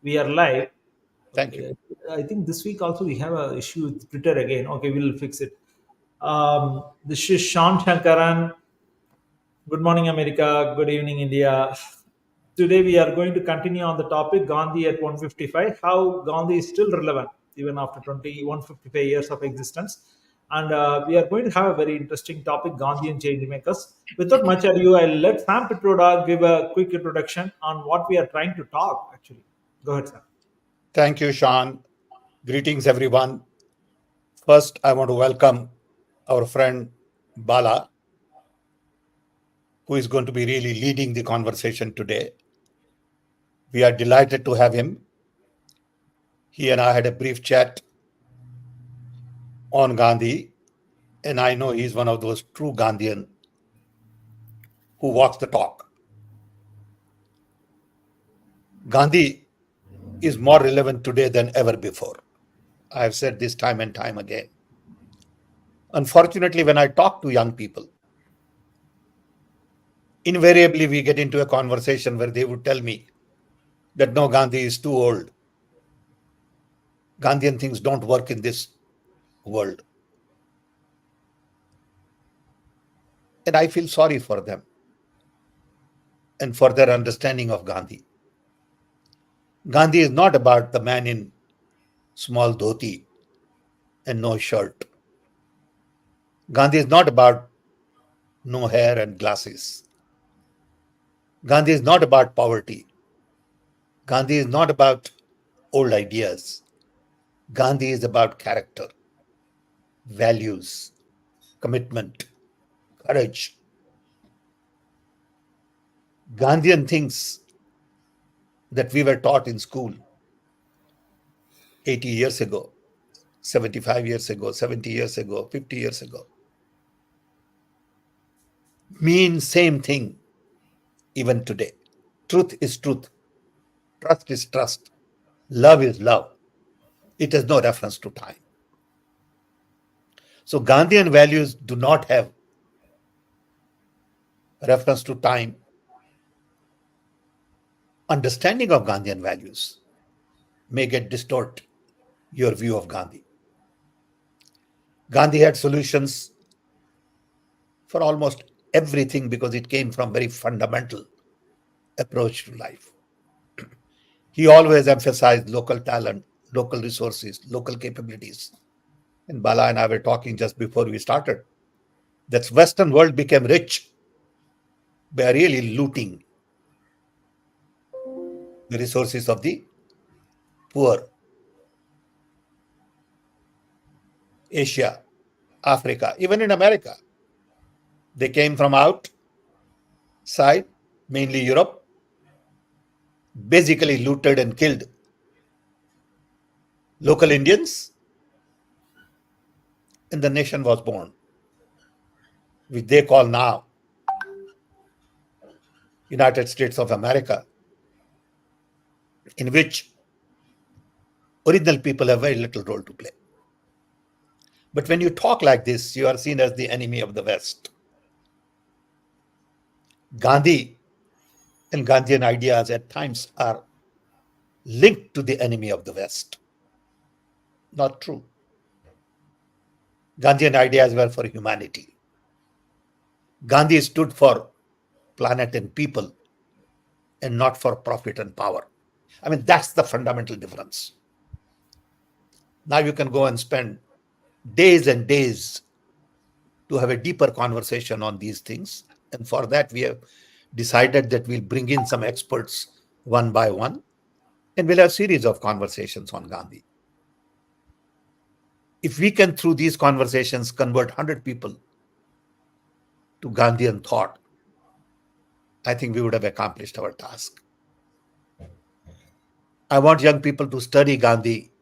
We are live. Thank you. Okay. I think this week also we have a issue with Twitter again. Okay, we'll fix it. This is Sean Shankaran. Good morning, America. Good evening, India. Today we are going to continue on the topic Gandhi at 155. How Gandhi is still relevant even after 155 years of existence. And we are going to have a very interesting topic, Gandhi and Changemakers. Without much ado, I'll let Sam Pitroda give a quick introduction on what we are trying to talk. Actually, go ahead, Sam. Thank you, Sean. Greetings, everyone. First, I want to welcome our friend Bala, who is going to be really leading the conversation today. We are delighted to have him. He and I had a brief chat on Gandhi, and I know he's one of those true Gandhian who walks the talk. Gandhi is more relevant today than ever before. I have said this time and time again. Unfortunately, when I talk to young people, invariably we get into a conversation where they would tell me that no, Gandhi is too old. Gandhian things don't work in this world. And I feel sorry for them and for their understanding of Gandhi. Gandhi is not about the man in small dhoti and no shirt. Gandhi is not about no hair and glasses. Gandhi is not about poverty. Gandhi is not about old ideas. Gandhi is about character, values, commitment, courage. Gandhian things that we were taught in school 80 years ago, 75 years ago, 70 years ago, 50 years ago mean same thing even today. Truth is truth. Trust is trust. Love is love. It has no reference to time. So Gandhian values do not have reference to time. Understanding of Gandhian values may get distort your view of Gandhi. Gandhi had solutions for almost everything because it came from very fundamental approach to life. He always emphasized local talent, local resources, local capabilities. And Bala and I were talking just before we started that Western world became rich by really looting the resources of the poor. Asia, Africa, even in America. They came from outside, mainly Europe, basically looted and killed local Indians, and the nation was born, which they call now United States of America, in which original people have very little role to play. But when you talk like this, you are seen as the enemy of the West. Gandhi and Gandhian ideas at times are linked to the enemy of the West. Not true. Gandhian ideas were for humanity. Gandhi stood for planet and people and not for profit and power. I mean, that's the fundamental difference. Now you can go and spend days and days to have a deeper conversation on these things. And for that, we have decided that we'll bring in some experts one by one, and we'll have a series of conversations on Gandhi. If we can, through these conversations, convert 100 people to Gandhian thought, I think we would have accomplished our task. I want young people to study Gandhi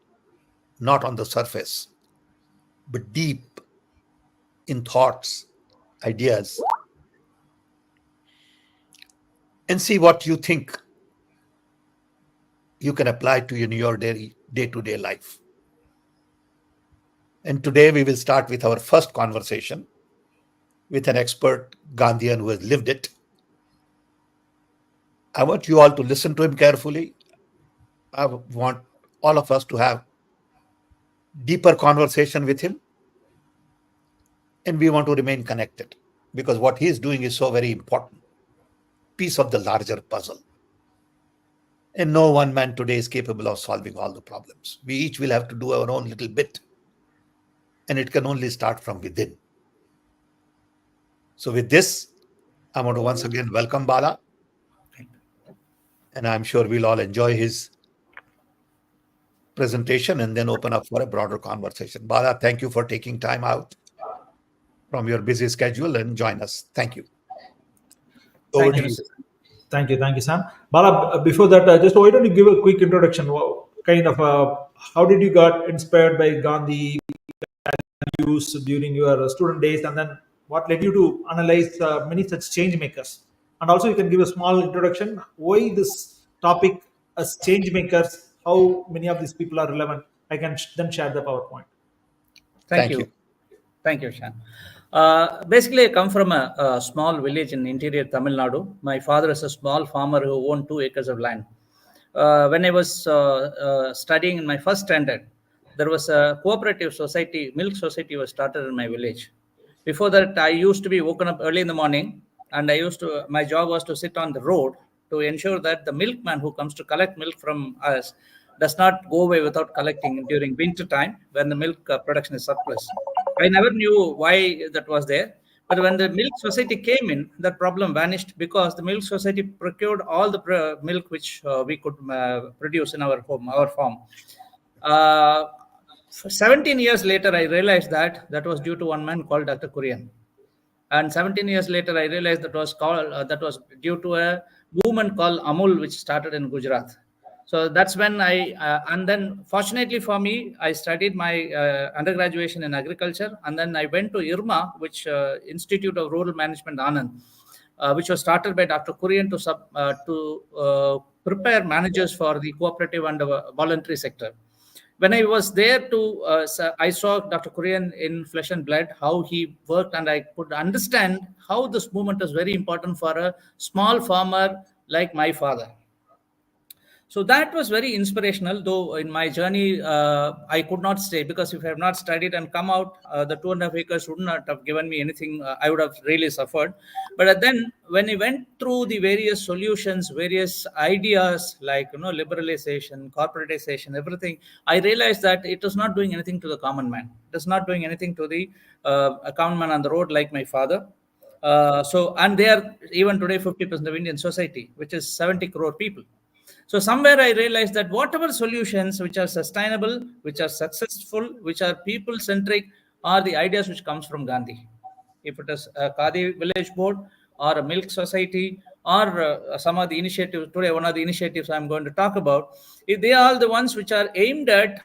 not on the surface, but deep in thoughts, ideas, and see what you think you can apply to in your day-to-day life. And today we will start with our first conversation with an expert Gandhian who has lived it. I want you all to listen to him carefully I want all of us to have deeper conversation with him, and we want to remain connected because what he is doing is so very important piece of the larger puzzle. And no one man today is capable of solving all the problems. We each will have to do our own little bit, and it can only start from within. So, with this, I want to once again welcome Bala, and I'm sure we'll all enjoy his presentation and then open up for a broader conversation. Bala, thank you for taking time out from your busy schedule and join us. Thank you. Over Thank to you, you. Mr. Thank you, Sam. Bala, before that, just why don't you give a quick introduction? Kind of, how did you got inspired by Gandhi views during your student days, and then what led you to analyze many such change makers? And also, you can give a small introduction why this topic as change makers, how many of these people are relevant. I can then share the PowerPoint. Thank Thank you. you. Thank you, Shan. Basically, I come from a small village in interior Tamil Nadu. My father is a small farmer who owned 2 acres of land. When I was studying in my first standard, there was a cooperative society, milk society was started in my village. Before that, I used to be woken up early in the morning, and my job was to sit on the road to ensure that the milkman who comes to collect milk from us does not go away without collecting during winter time when the milk production is surplus. I never knew why that was there. But when the milk society came in, that problem vanished because the milk society procured all the milk which we could produce in our home, our farm. Uh, 17 years later, I realized that that was due to one man called Dr. Kurian. And 17 years later, I realized that was due to a movement called Amul, which started in Gujarat. So that's when and then fortunately for me, I studied my undergraduation in agriculture, and then I went to IRMA, which Institute of Rural Management Anand, which was started by Dr. Kurian to prepare managers for the cooperative and voluntary sector. When I was there I saw Dr. Kurian in flesh and blood, how he worked, and I could understand how this movement is very important for a small farmer like my father. So that was very inspirational, though in my journey, I could not stay because if I have not studied and come out, the 2.5 acres would not have given me anything. I would have really suffered. But then when I went through the various solutions, various ideas like, liberalization, corporatization, everything, I realized that it was not doing anything to the common man. It is not doing anything to the common man on the road like my father. And they are even today 50% of Indian society, which is 70 crore people. So somewhere I realized that whatever solutions which are sustainable, which are successful, which are people centric, are the ideas which comes from Gandhi. If it is a Khadi village board or a milk society or some of the initiatives today, one of the initiatives I'm going to talk about, they are all the ones which are aimed at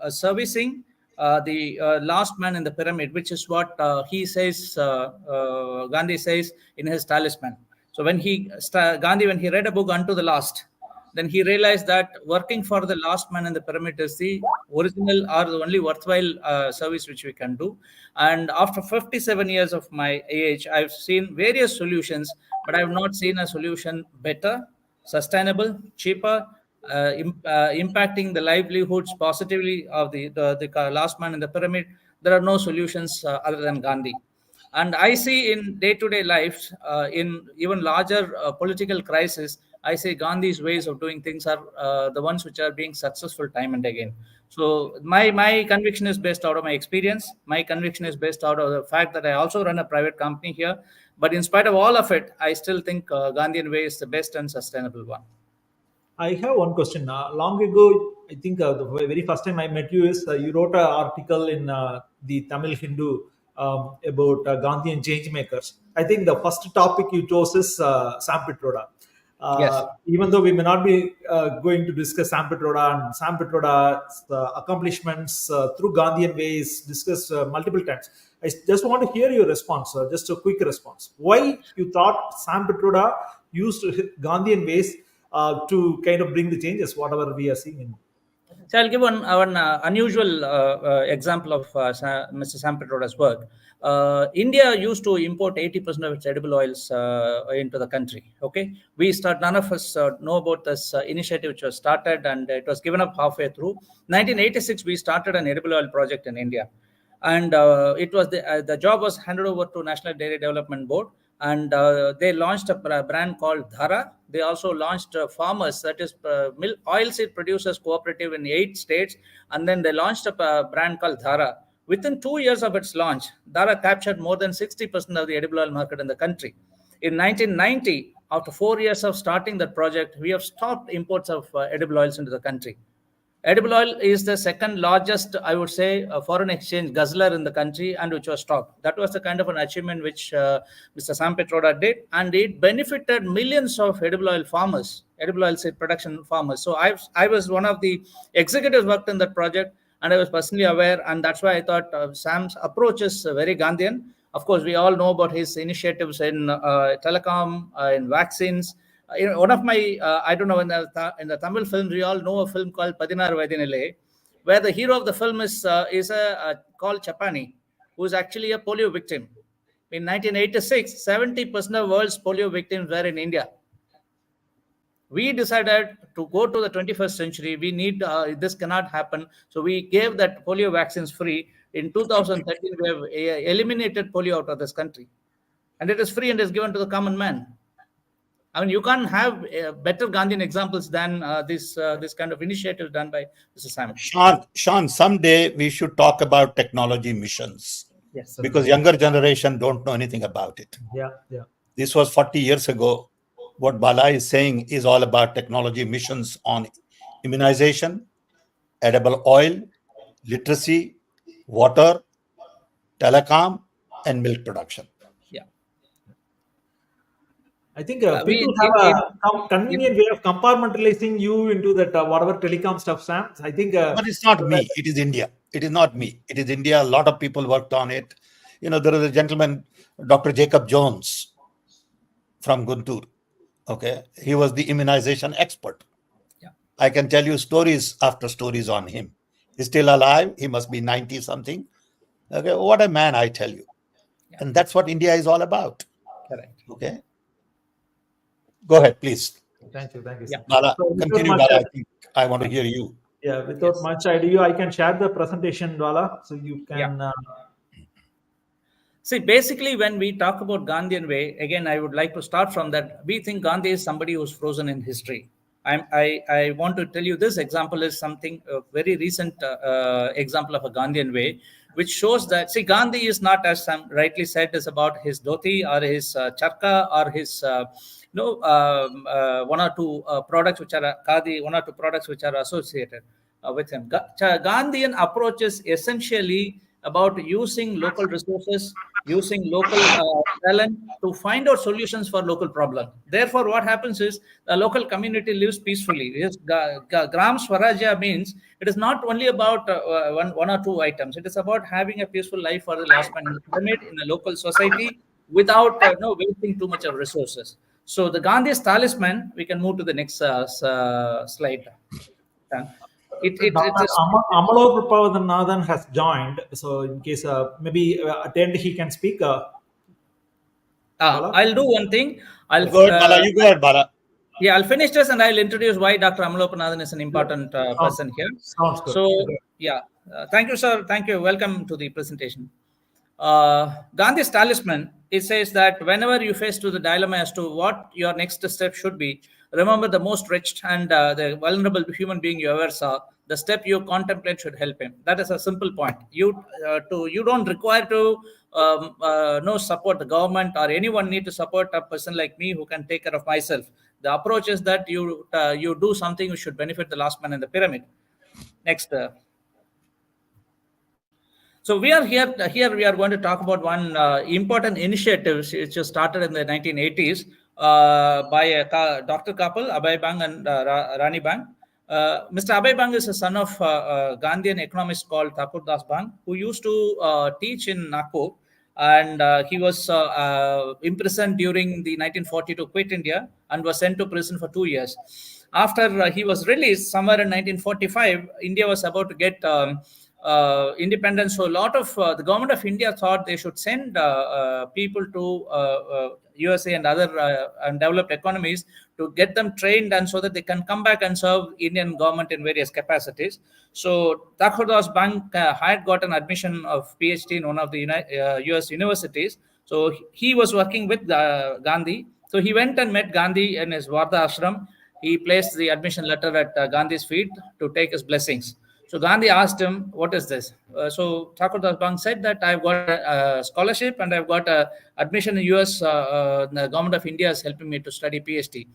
servicing the last man in the pyramid, which is what he says, Gandhi says in his talisman. So when Gandhi, when he read a book Unto the Last, then he realized that working for the last man in the pyramid is the original or the only worthwhile service which we can do. And after 57 years of my age, I've seen various solutions, but I have not seen a solution better, sustainable, cheaper, impacting the livelihoods positively of the last man in the pyramid. There are no solutions other than Gandhi. And I see in day-to-day life, in even larger political crisis, I say Gandhi's ways of doing things are the ones which are being successful time and again. So my conviction is based out of my experience. My conviction is based out of the fact that I also run a private company here. But in spite of all of it, I still think Gandhian way is the best and sustainable one. I have one question. Long ago, I think the very first time I met you is you wrote an article in the Tamil Hindu about Gandhian Changemakers. I think the first topic you chose is Sam Pitroda. Yes. Even though we may not be going to discuss Sam Pitroda and Sam Pitroda's accomplishments through Gandhian ways discussed multiple times, I just want to hear your response, just a quick response. Why you thought Sam Pitroda used Gandhian ways to kind of bring the changes, whatever we are seeing in. So I'll give one unusual example of Mr. Sam Petroda's work. India used to import 80% of its edible oils into the country. Okay, none of us know about this initiative which was started, and it was given up halfway through. 1986, we started an edible oil project in India, and it was the job was handed over to National Dairy Development Board, and they launched a brand called Dhara. They also launched farmers, that is milk oilseed producers cooperative in 8 states, and then they launched a brand called Dhara. Within 2 years of its launch, Dhara captured more than 60% of the edible oil market in the country. In 1990, after 4 years of starting that project, we have stopped imports of edible oils into the country. Edible oil is the second largest, I would say, foreign exchange guzzler in the country, and which was stopped. That was the kind of an achievement which Mr. Sam Petroda did, and it benefited millions of edible oil farmers, edible oil seed production farmers. So I was one of the executives worked in that project, and I was personally aware, and that's why I thought Sam's approach is very Gandhian. Of course, we all know about his initiatives in telecom, in vaccines. One of my, I don't know, in the Tamil films, we all know a film called Padinar Vaidinile, where the hero of the film is called Chapani, who is actually a polio victim. In 1986, 70% of the world's polio victims were in India. We decided to go to the 21st century. We need, this cannot happen. So we gave that polio vaccines free. In 2013, we have eliminated polio out of this country. And it is free and is given to the common man. I mean, you can't have better Gandhian examples than this kind of initiative done by Mr. Sam. Sean, someday we should talk about technology missions. Yes, because younger generation don't know anything about it. Yeah. This was 40 years ago. What Bala is saying is all about technology missions on immunization, edible oil, literacy, water, telecom, and milk production. Yeah. I think people have a convenient way of compartmentalizing you into that whatever telecom stuff, Sam. I think, but it's not me. It is India. It is not me. It is India. A lot of people worked on it. There is a gentleman, Dr. Jacob Jones, from Guntur. Okay, he was the immunization expert. Yeah. I can tell you stories after stories on him. He's still alive. He must be 90 something. Okay, what a man, I tell you. Yeah. And that's what India is all about. Correct. Okay. Go ahead, please. Thank you. Yeah. Bala, continue, Bala. I think I want to hear you. Yeah, without much ado, I can share the presentation, Bala, so you can. Yeah. See, basically, when we talk about Gandhian way, again, I would like to start from that. We think Gandhi is somebody who's frozen in history. I want to tell you this example is something, a very recent example of a Gandhian way, which shows that, see, Gandhi is not, as Sam rightly said, is about his dhoti or his charka or his, one or two products which are khadi, one or two products which are associated with him. Gandhian approach is essentially about using local resources, using local talent to find out solutions for local problems. Therefore, what happens is the local community lives peacefully. Gram Swarajya means it is not only about one or two items. It is about having a peaceful life for the last man in the pyramid in a local society without wasting too much of resources. So the Gandhi's talisman, we can move to the next slide. Amalo Prabhavanathan has joined, so in case maybe at the end he can speak. I'll do one thing. Go ahead, Bala. You go ahead, Bala. Yeah, I'll finish this and I'll introduce why Dr. Amalopanathan is an important person here. Sounds good. So, yeah, thank you, sir. Thank you. Welcome to the presentation. Gandhi's talisman, it says that whenever you face to the dilemma as to what your next step should be, remember the most wretched and the vulnerable human being you ever saw. The step you contemplate should help him. That is a simple point. You don't require to no support the government or anyone need to support a person like me who can take care of myself. The approach is that you do something which should benefit the last man in the pyramid. Next. So we are here. Here we are going to talk about one important initiative which was started in the 1980s by Dr. couple Abhay Bang and Rani Bang. Mr. Abhay Bang is a son of Gandhian economist called Thakur Das Bang, who used to teach in Nagpur, and he was imprisoned during the 1942, quit India, and was sent to prison for 2 years. After he was released somewhere in 1945, India was about to get independence. So a lot of the government of India thought they should send people to USA and other undeveloped economies to get them trained, and so that they can come back and serve Indian government in various capacities. So Thakurdas Bank had got an admission of PhD in one of the US universities. So he was working with Gandhi. So he went and met Gandhi in his Vardha ashram. He placed the admission letter at Gandhi's feet to take his blessings. So Gandhi asked him, "What is this?" So Thakur Das Bang said that I've got a scholarship and I've got a admission in US. The government of India is helping me to study PhD.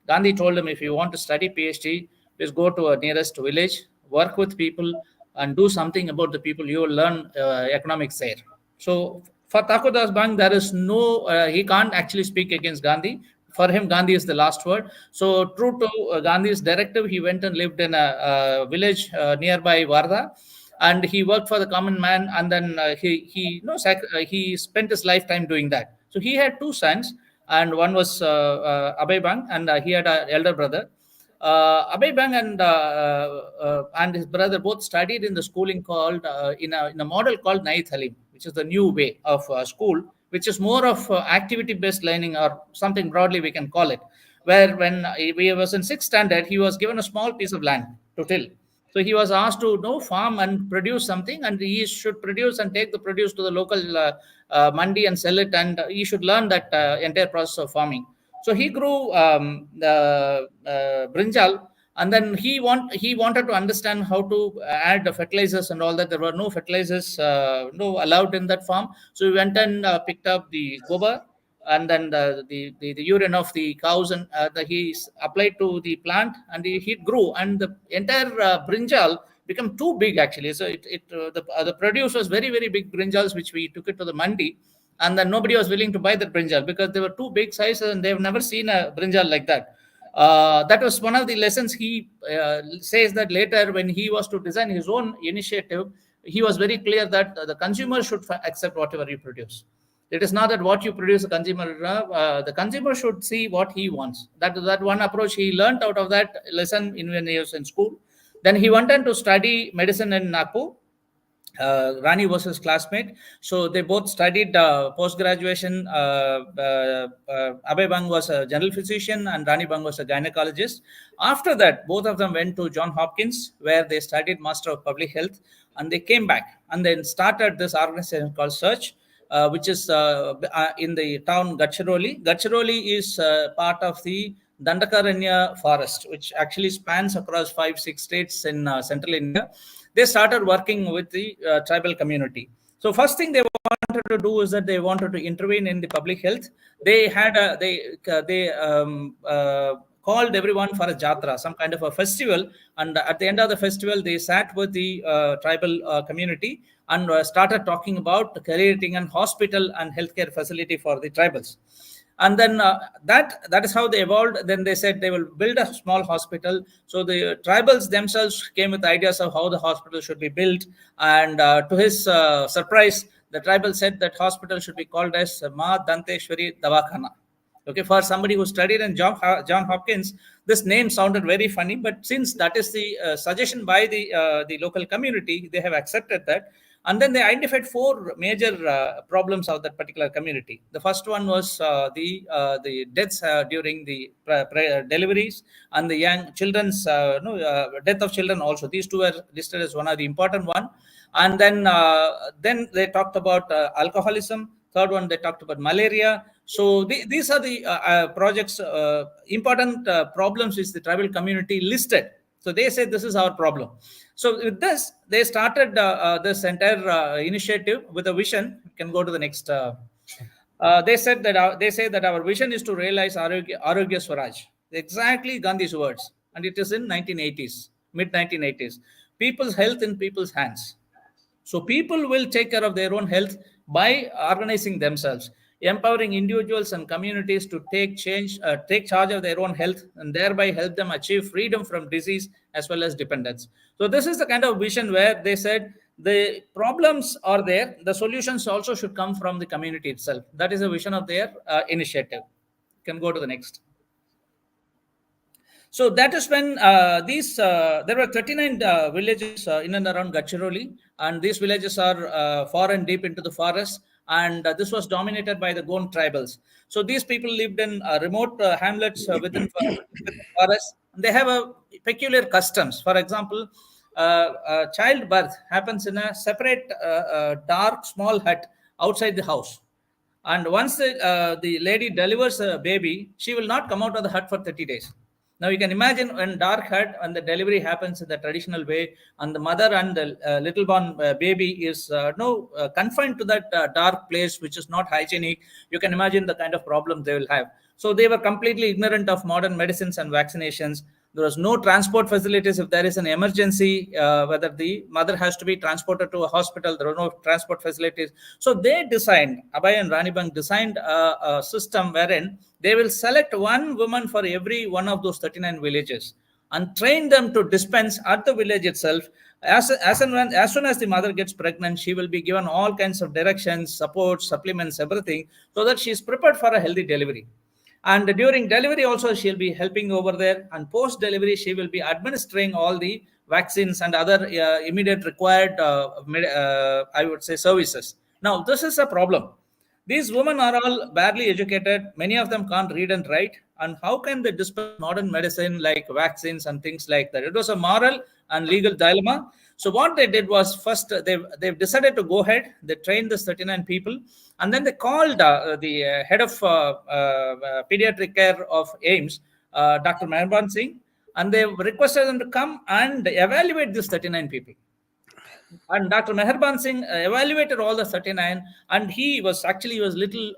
Gandhi told him, "If you want to study PhD, please go to a nearest village, work with people, and do something about the people. You will learn economics there." So for Thakur Das Bang, there is no, he can't actually speak against Gandhi. For him, Gandhi is the last word. So true to Gandhi's directive, he went and lived in a village nearby Wardha, and he worked for the common man. And then he spent his lifetime doing that. So he had two sons, and one was Abhay Bang, and he had an elder brother. Abhay Bang and his brother both studied in the schooling called in a model called Nait Halim, which is the new way of school, which is more of activity based learning, or something broadly we can call it, where when he was in sixth standard, he was given a small piece of land to till. So he was asked to farm and produce something, and he should produce and take the produce to the local mandi and sell it, and he should learn that entire process of farming. So he grew brinjal, and then he wanted to understand how to add the fertilizers and all that. There were no fertilizers no allowed in that farm. So he went and picked up the gobar, and then the urine of the cows, and he applied to the plant, and he grew, and the entire brinjal became too big actually. So the produce was very, very big brinjals, which we took it to the mandi, and then nobody was willing to buy that brinjal because they were too big sizes, and they've never seen a brinjal like that. That was one of the lessons. He says that later, when he was to design his own initiative, he was very clear that the consumer should accept whatever you produce. It is not that what you produce, the consumer should see what he wants. That one approach he learned out of that lesson when he was in school. Then he went on to study medicine in Nagpur. Rani was his classmate. So they both studied post-graduation. Abhay Bang was a general physician and Rani Bang was a gynecologist. After that, both of them went to John Hopkins, where they studied Master of Public Health, and they came back and then started this organization called Search, which is in the town Gadchiroli. Gadchiroli is part of the Dandakaranya forest, which actually spans across 5-6 states in central India. They started working with the tribal community. So first thing they wanted to do is that they wanted to intervene in the public health. They had called everyone for a jatra, some kind of a festival, and at the end of the festival, they sat with the tribal community and started talking about creating an hospital and healthcare facility for the tribals. And then that is how they evolved. Then they said they will build a small hospital. So the tribals themselves came with ideas of how the hospital should be built. And to his surprise, the tribal said that hospital should be called as Ma Danteshwari Davakhana. Okay, for somebody who studied in John Hopkins, this name sounded very funny. But since that is the suggestion by the local community, they have accepted that. And then they identified 4 major problems of that particular community. The first one was the deaths during the deliveries, and the young children's death of children also. These 2 were listed as one of the important one. And then they talked about alcoholism. Third one, they talked about malaria. So these are the projects, important problems which the tribal community listed. So they said this is our problem. So with this, they started this entire initiative with a vision. You can go to the next. They say that our vision is to realize Arogya Swaraj. Exactly Gandhi's words, and it is in 1980s, mid 1980s. People's health in people's hands. So people will take care of their own health by organizing themselves, empowering individuals and communities to take charge of their own health, and thereby help them achieve freedom from disease as well as dependence. So this is the kind of vision where they said the problems are there, the solutions also should come from the community itself. That is the vision of their initiative. You can go to the next. So that is when there were 39 villages in and around Gadchiroli, and these villages are far and deep into the forest, and this was dominated by the Gond tribals. So these people lived in remote hamlets within the forest. They have a peculiar customs. For example, childbirth happens in a separate dark small hut outside the house, and once the lady delivers a baby, she will not come out of the hut for 30 days. Now you can imagine when dark hut and the delivery happens in the traditional way, and the mother and the little born baby is no confined to that dark place, which is not hygienic. You can imagine the kind of problem they will have. So they were completely ignorant of modern medicines and vaccinations. There was no transport facilities. If there is an emergency, whether the mother has to be transported to a hospital, there were no transport facilities. So they designed, Abhay and Rani Bang designed a system wherein they will select one woman for every one of those 39 villages and train them to dispense at the village itself. As soon as the mother gets pregnant, she will be given all kinds of directions, support, supplements, everything, so that she is prepared for a healthy delivery. And during delivery also, she'll be helping over there, and post delivery she will be administering all the vaccines and other immediate required I would say services. Now this is a problem. These women are all badly educated. Many of them can't read and write. And how can they dispense modern medicine like vaccines and things like that? It was a moral and legal dilemma. So what they did was, first they've decided to go ahead. They trained this 39 people, and then they called the head of pediatric care of AIMS, Dr. Meherban Singh, and they requested them to come and evaluate these 39 people. And Dr. Meherban Singh evaluated all the 39, and he was little,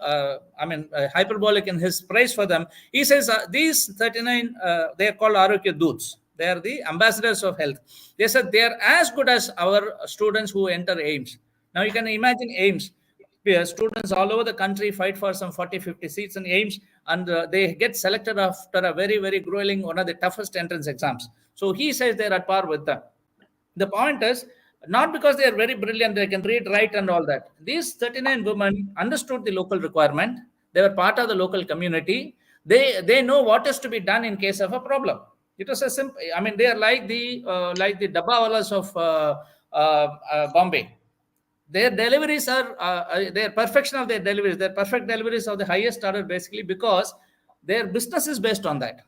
hyperbolic in his praise for them. He says these 39, they are called Arogya Doots. They are the ambassadors of health. They said they are as good as our students who enter AIMS. Now you can imagine AIMS. Students all over the country fight for some 40-50 seats in AIMS, and they get selected after a very, very grueling, one of the toughest entrance exams. So he says they're at par with them. The point is, not because they are very brilliant, they can read, write, and all that. These 39 women understood the local requirement. They were part of the local community. They know what is to be done in case of a problem. It was a simple. I mean, they are like the dabbawalas of Bombay. Their deliveries are their perfection of their deliveries. Their perfect deliveries of the highest order, basically because their business is based on that.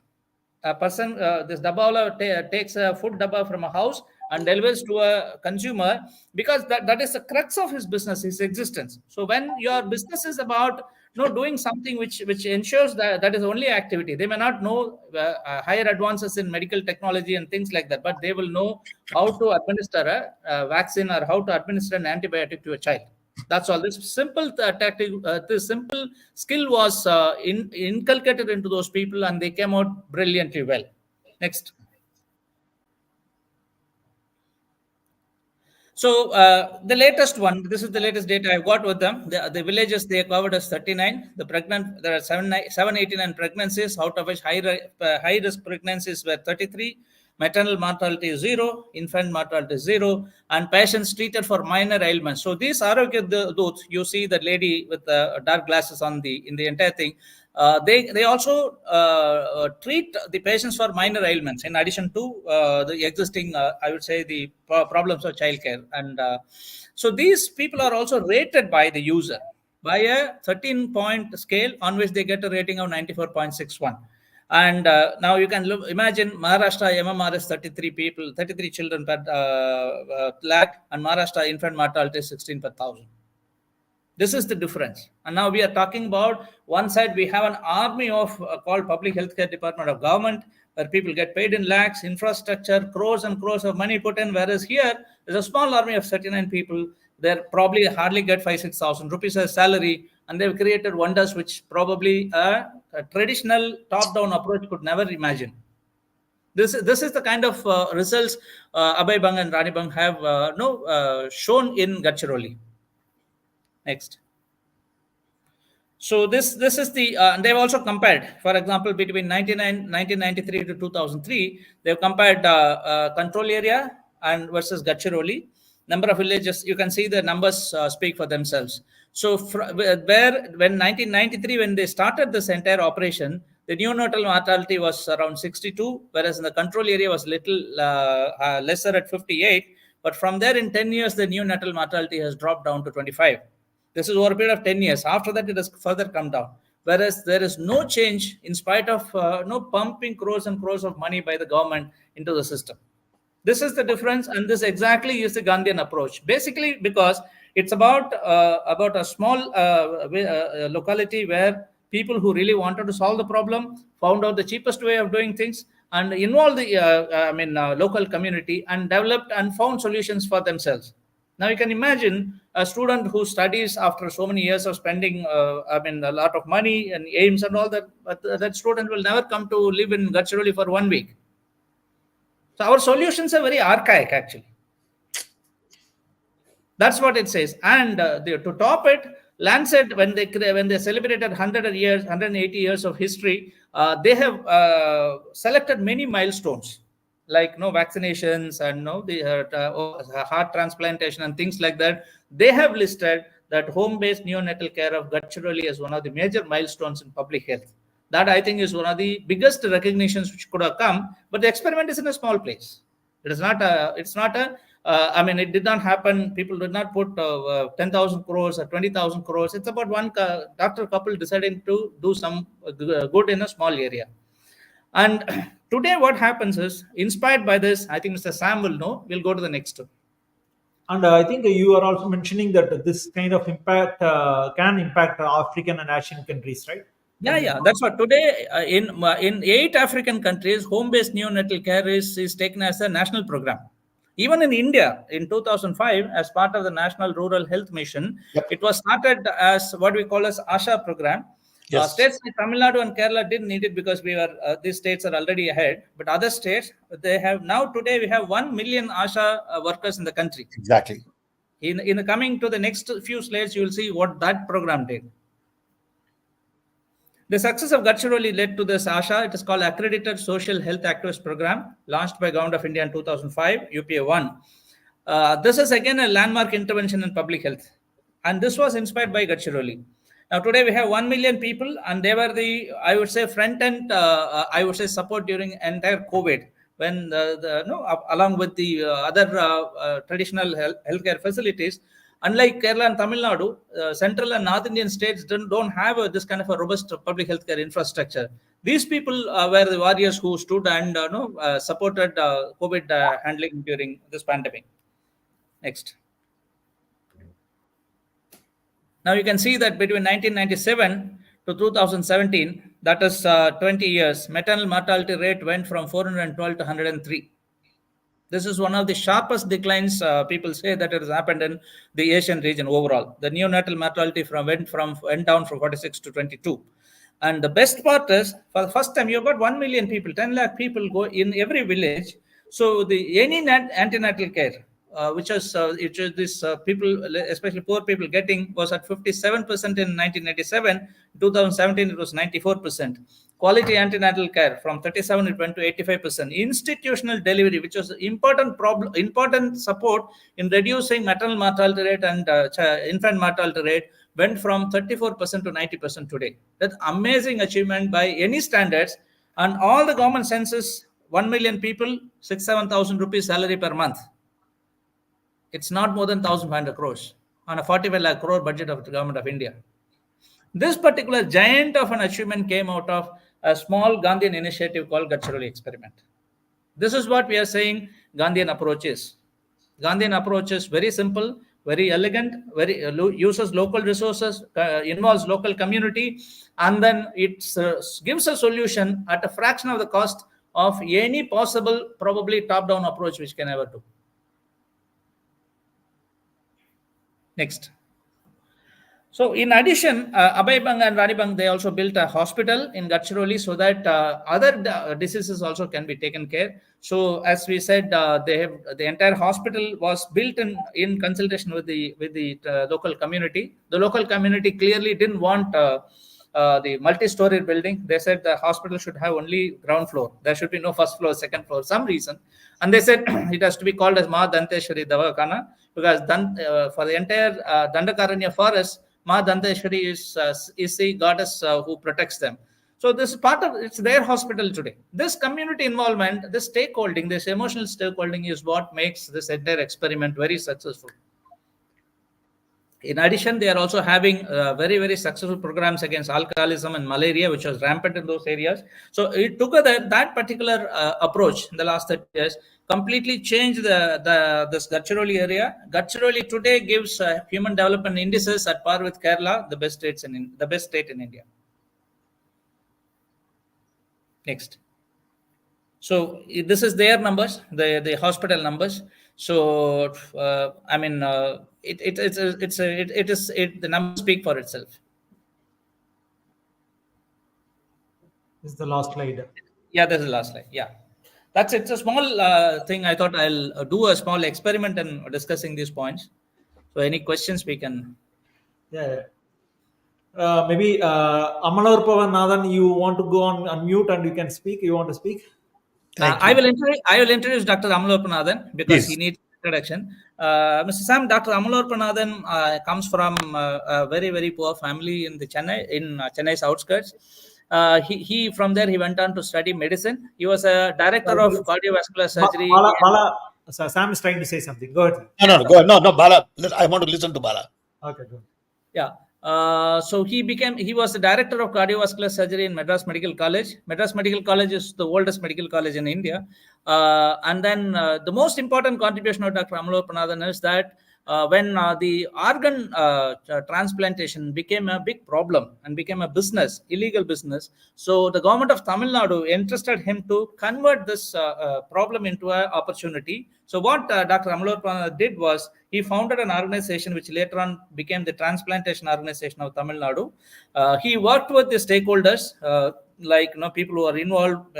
A person, this dabbawala takes a food dabba from a house and delivers to a consumer, because that is the crux of his business, his existence. So when your business is about doing something which ensures that is only activity, they may not know higher advances in medical technology and things like that, but they will know how to administer a vaccine or how to administer an antibiotic to a child. That's all. This simple tactic, this simple skill was inculcated into those people, and they came out brilliantly well. Next. So the latest one, this is the latest data I've got with them. The villages they covered as 39. There are 789 pregnancies, out of which high risk pregnancies were 33. Maternal mortality is 0, infant mortality is 0, and patients treated for minor ailments. So these Arogya Doots, you see the lady with the dark glasses in the entire thing. They also treat the patients for minor ailments in addition to the existing, I would say, the problems of childcare. And so these people are also rated by the user by a 13-point scale on which they get a rating of 94.61. And now you can imagine Maharashtra MMR is 33 children per lakh, and Maharashtra infant mortality is 16 per thousand. This is the difference. And now we are talking about one side, we have an army of called Public Healthcare Department of Government, where people get paid in lakhs, infrastructure, crores and crores of money put in. Whereas here, there's a small army of 39 people. They probably hardly get 5,000-6,000 rupees as salary, and they've created wonders which probably a traditional top-down approach could never imagine. This is the kind of results Abhay Bang and Rani Bang have shown in Gadchiroli. Next. So this is the they've also compared, for example, between 1993 to 2003, they've compared control area and versus Gadchiroli. Number of villages, you can see the numbers speak for themselves. So when 1993, when they started this entire operation, The neonatal mortality was around 62, whereas in the control area was little lesser at 58. But from there, in 10 years, the neonatal mortality has dropped down to 25. This is over a period of 10 years. After that, it has further come down. Whereas there is no change in spite of no pumping crores and crores of money by the government into the system. This is the difference, and this exactly is the Gandhian approach. Basically, because it's about a small locality where people who really wanted to solve the problem found out the cheapest way of doing things and involved the local community and developed and found solutions for themselves. Now you can imagine a student who studies after so many years of spending, a lot of money and aims and all that, but that student will never come to live in Gadchiroli for 1 week. So our solutions are very archaic, actually. That's what it says. And to top it, Lancet, when they celebrated 100 years, 180 years of history, they have selected many milestones, like vaccinations and the heart transplantation and things like that. They have listed that home-based neonatal care of Gadchiroli as one of the major milestones in public health. That, I think, is one of the biggest recognitions which could have come. But the experiment is in a small place. It is not a. It's not a. It did not happen. People did not put 10,000 crores or 20,000 crores. It's about one doctor couple deciding to do some good in a small area. And today, what happens is, inspired by this, I think Mr. Sam will know. We'll go to the next one. And I think you are also mentioning that this kind of impact can impact African and Asian countries, right? Yeah. That's what today in 8 African countries, home-based neonatal care is taken as a national program. Even in India, in 2005, as part of the National Rural Health Mission, it was started as what we call as ASHA program. Yes. States like Tamil Nadu and Kerala didn't need it because these states are already ahead. But other states, they have now today we have 1 million ASHA workers in the country. Exactly. In the coming to the next few slides, you will see what that program did. The success of Gadchiroli led to this ASHA. It is called Accredited Social Health Activist Program, launched by Government of India in 2005, UPA 1. This is again a landmark intervention in public health. And this was inspired by Gadchiroli. Now, today we have 1 million people, and they were the, I would say, front-end, support during entire COVID, when along with the other traditional healthcare facilities. Unlike Kerala and Tamil Nadu, central and North Indian states don't have this kind of a robust public healthcare infrastructure. These people were the warriors who stood and supported COVID handling during this pandemic. Next. Now you can see that between 1997 to 2017, that is 20 years, maternal mortality rate went from 412 to 103. This is one of the sharpest declines people say that it has happened in the Asian region overall. The neonatal mortality went down from 46 to 22. And the best part is, for the first time, you've got 1 million people, 10 lakh people go in every village. So any antenatal care, which is this people, especially poor people, getting was at 57% in 1987. In 2017, it was 94%. Quality antenatal care from 37 it went to 85%. Institutional delivery, which was important support in reducing maternal mortality rate and infant mortality rate, went from 34% to 90% today. That's amazing achievement by any standards. And all the government census, 1 million people, 6,000-7,000 rupees salary per month. It's not more than 1,500 crores on a 45 lakh crore budget of the Government of India. This particular giant of an achievement came out of a small Gandhian initiative called Gadchiroli Experiment. This is what we are saying Gandhian approach is. Gandhian approach is very simple, very elegant, uses local resources, involves local community, and then it gives a solution at a fraction of the cost of any possible, probably top-down approach which can ever do. Next. So in addition, Abhay Bang and Rani Bang, they also built a hospital in Gadchiroli so that other diseases also can be taken care. So as we said, the entire hospital was built in consultation with the local community. The local community clearly didn't want the multi-story building. They said the hospital should have only ground floor. There should be no first floor, second floor, some reason. And they said it has to be called as Ma Danteshwari Davakhana because for the entire Dandakaranya forest, Ma Danteshwari is the goddess who protects them. So this is part of, it's their hospital today. This community involvement, this stakeholding, this emotional stakeholding is what makes this entire experiment very successful. In addition, they are also having very, very successful programs against alcoholism and malaria, which was rampant in those areas. So it took that particular approach in the last 30 years, completely changed this Gadchiroli area. Gadchiroli today gives human development indices at par with Kerala, the best state in India. Next. So this is their numbers, the hospital numbers. So I mean, the numbers speak for itself. This is the last slide. Yeah, this is the last slide. Yeah, that's it's a small thing. I thought I'll do a small experiment in discussing these points. So any questions we can. Yeah. Maybe Amalur Pavanathan, you want to go on unmute and you can speak. You want to speak? I will introduce Dr. Amalorpanathan because he needs introduction. Mr. Sam, Dr. Amalorpanathan comes from a very, very poor family in Chennai's outskirts. He from there he went on to study medicine. He was a director of cardiovascular surgery. Sam is trying to say something. Go ahead. No, go ahead. No, Bala. I want to listen to Bala. Okay, good. Yeah. So he was the director of cardiovascular surgery in Madras Medical College. Madras Medical College is the oldest medical college in India. And then the most important contribution of Dr. Amalorpanathan is that when the organ transplantation became a big problem and became a business, illegal business, so the government of Tamil Nadu entrusted him to convert this problem into an opportunity. So what Dr. Amalorpanathan did was he founded an organization which later on became the Transplantation Organization of Tamil Nadu. He worked with the stakeholders, like people who are involved,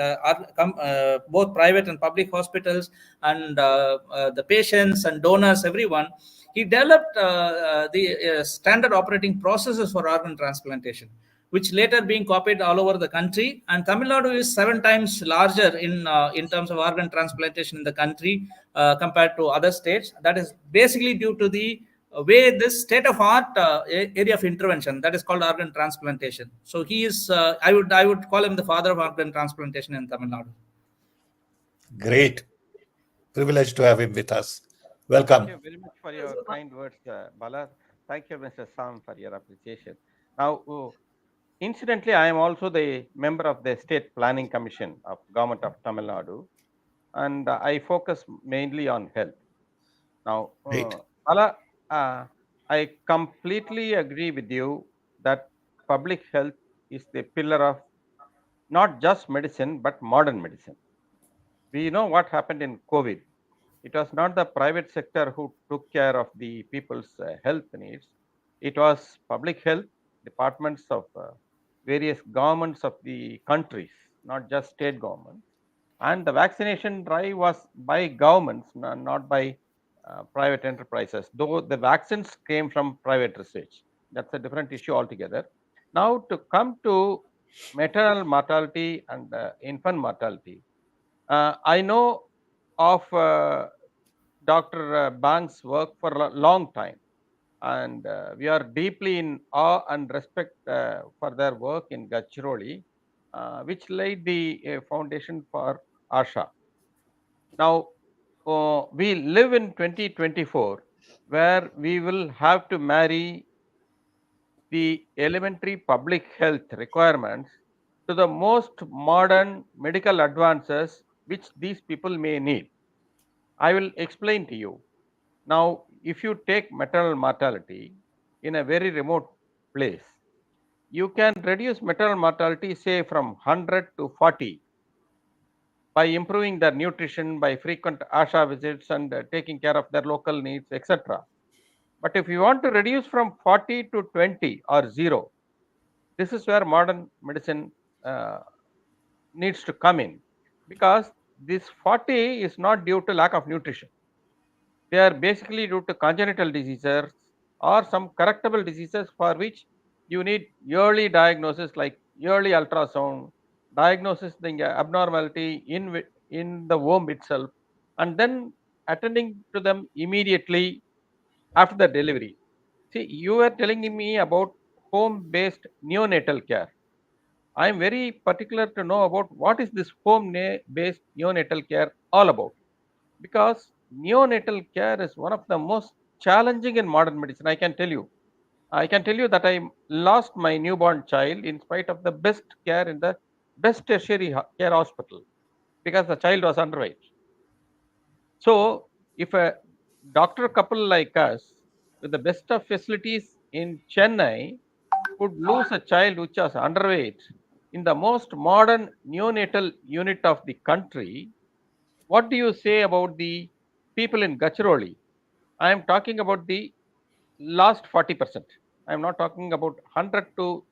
both private and public hospitals, and the patients and donors, everyone. He developed the standard operating processes for organ transplantation, which later being copied all over the country. And Tamil Nadu is 7 times larger in terms of organ transplantation in the country compared to other states. That is basically due to the way this state-of-art area of intervention that is called organ transplantation. So he is, I would call him the father of organ transplantation in Tamil Nadu. Great. Privileged to have him with us. Welcome. Thank you very much for your kind words, Bala. Thank you, Mr. Sam, for your appreciation. Now, incidentally, I am also the member of the State Planning Commission of Government of Tamil Nadu, and I focus mainly on health. Now, Bala, I completely agree with you that public health is the pillar of not just medicine, but modern medicine. We know what happened in COVID. It was not the private sector who took care of the people's health needs. It was public health departments of various governments of the countries, not just state governments. And the vaccination drive was by governments, not by private enterprises, though the vaccines came from private research. That's a different issue altogether. Now, to come to maternal mortality and infant mortality, I know of Dr. Bang's work for a long time, and we are deeply in awe and respect for their work in Gadchiroli, which laid the foundation for ASHA. Now, we live in 2024, where we will have to marry the elementary public health requirements to the most modern medical advances which these people may need. I will explain to you. Now, if you take maternal mortality in a very remote place, you can reduce maternal mortality, say, from 100 to 40 by improving their nutrition, by frequent ASHA visits and taking care of their local needs, etc. But if you want to reduce from 40 to 20 or 0, this is where modern medicine needs to come in, because this 40 is not due to lack of nutrition. They are basically due to congenital diseases or some correctable diseases for which you need early diagnosis, like early ultrasound, diagnosis the abnormality in the womb itself, and then attending to them immediately after the delivery. See, you were telling me about home-based neonatal care. I am very particular to know about what is this home-based neonatal care all about, because neonatal care is one of the most challenging in modern medicine. I can tell you that I lost my newborn child in spite of the best care in the best tertiary care hospital because the child was underweight. So, if a doctor couple like us, with the best of facilities in Chennai, would lose a child which was underweight in the most modern neonatal unit of the country, what do you say about the people in Gachiroli? I am talking about the last 40%. I am not talking about 100 to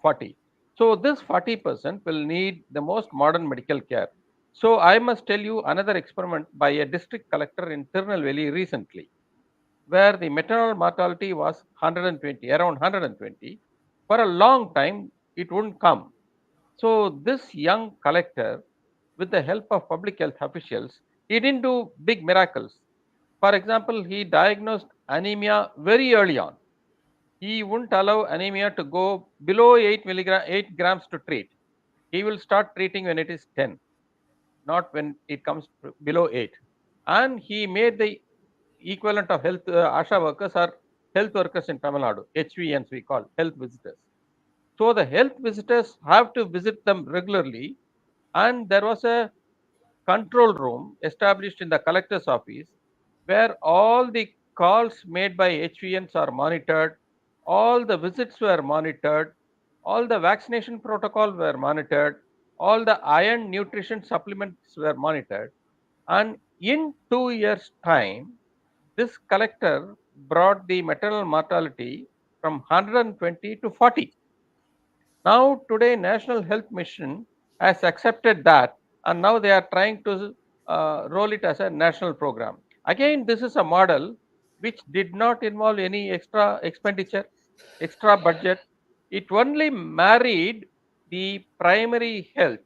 40. So, this 40% will need the most modern medical care. So, I must tell you another experiment by a district collector in Tirunelveli recently, where the maternal mortality was 120, around 120. For a long time, it wouldn't come. So, this young collector, with the help of public health officials, he didn't do big miracles. For example, he diagnosed anemia very early on. He wouldn't allow anemia to go below 8 grams to treat. He will start treating when it is 10, not when it comes below 8. And he made the equivalent of health ASHA workers or health workers in Tamil Nadu, HVNs we call, health visitors. So the health visitors have to visit them regularly, and there was a control room established in the collector's office where all the calls made by HVNs are monitored, all the visits were monitored, all the vaccination protocol were monitored, all the iron nutrition supplements were monitored, and in 2 years' time, this collector brought the maternal mortality from 120 to 40. Now, today, National Health Mission has accepted that, and now they are trying to roll it as a national program. Again, this is a model which did not involve any extra expenditure, extra budget. It only married the primary health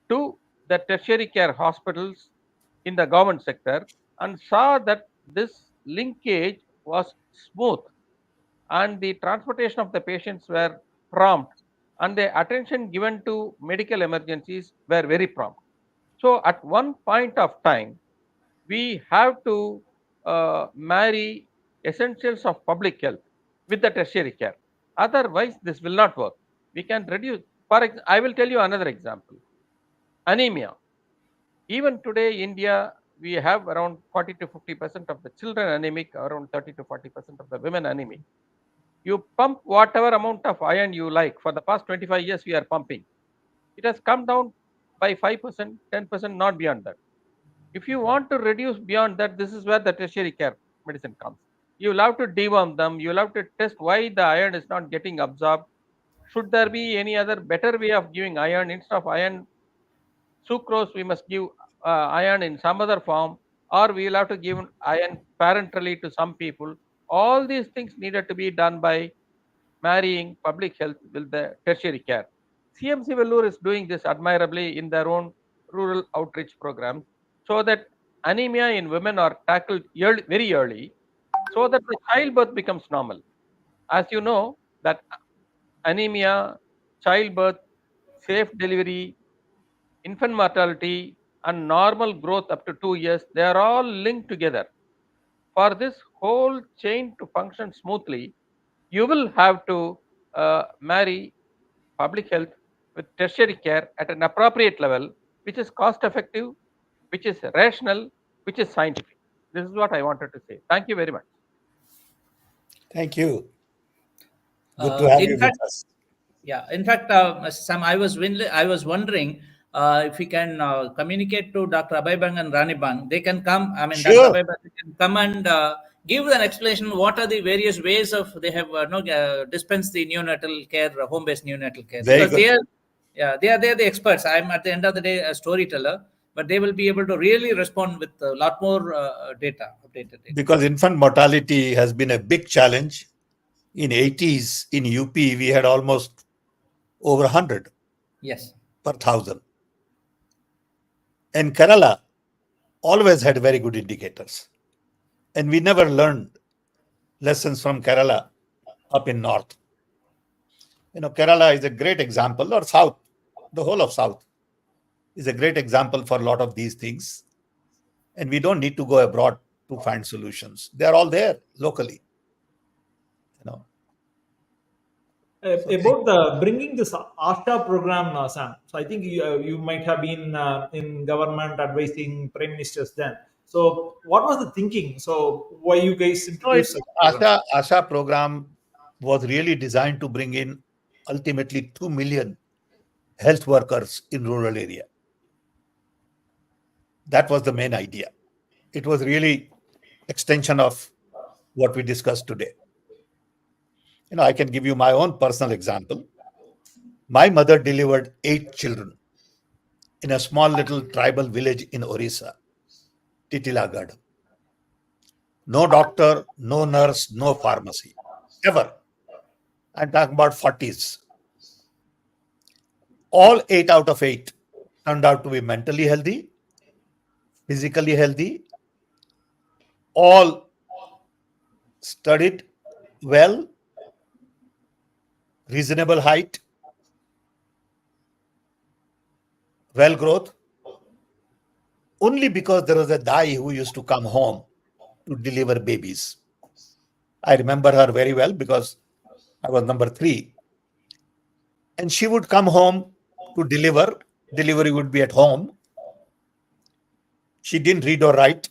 to the tertiary care hospitals in the government sector and saw that this linkage was smooth and the transportation of the patients were prompt and the attention given to medical emergencies were very prompt. So at one point of time, we have to marry essentials of public health with the tertiary care. Otherwise, this will not work. We can reduce. I will tell you another example. Anemia. Even today, India, we have around 40 to 50% of the children anemic, around 30 to 40% of the women anemic. You pump whatever amount of iron you like. For the past 25 years, we are pumping. It has come down by 5%, 10%, not beyond that. If you want to reduce beyond that, this is where the tertiary care medicine comes. You will have to deworm them. You will have to test why the iron is not getting absorbed. Should there be any other better way of giving iron? Instead of iron sucrose, we must give iron in some other form, or we will have to give iron parenterally to some people. All these things needed to be done by marrying public health with the tertiary care. CMC Vellore is doing this admirably in their own rural outreach program so that anemia in women are tackled very early so that the childbirth becomes normal. As you know, that anemia, childbirth, safe delivery, infant mortality, and normal growth up to 2 years, they are all linked together. For this whole chain to function smoothly, you will have to marry public health with tertiary care at an appropriate level, which is cost effective, which is rational, which is scientific. This is what I wanted to say. Thank you very much. Thank you. Good to have In you fact, with us. yeah. In fact, Sam, I was wondering if we can communicate to Dr. Abhay Bang and Rani Bang. They can come. I mean, Dr. Sure. Abhay Bang can come and give an explanation. What are the various ways of they have dispensed the neonatal care, home-based neonatal care? Very Because good. they are the experts. I'm at the end of the day a storyteller, but they will be able to really respond with a lot more updated data. Because infant mortality has been a big challenge. In 80s in UP, we had almost over 100 Yes. per thousand. And Kerala always had very good indicators. And we never learned lessons from Kerala up in north. Kerala is a great example, or South, the whole of South is a great example for a lot of these things. And we don't need to go abroad to find solutions. They're all there locally. About the bringing this ASHA program, Sam. So I think you might have been in government advising prime ministers then. So what was the thinking? So why you guys No, introduced such a program? ASHA program was really designed to bring in ultimately 2 million health workers in rural area. That was the main idea. It was really extension of what we discussed today. I can give you my own personal example. My mother delivered 8 children in a small little tribal village in Orissa, Titilagad. No doctor, no nurse, no pharmacy, ever. I'm talking about 40s. All 8 out of 8 turned out to be mentally healthy, physically healthy, all studied well, reasonable height, well growth, only because there was a dai who used to come home to deliver babies. I remember her very well because I was number 3. And she would come home to deliver. Delivery would be at home. She didn't read or write,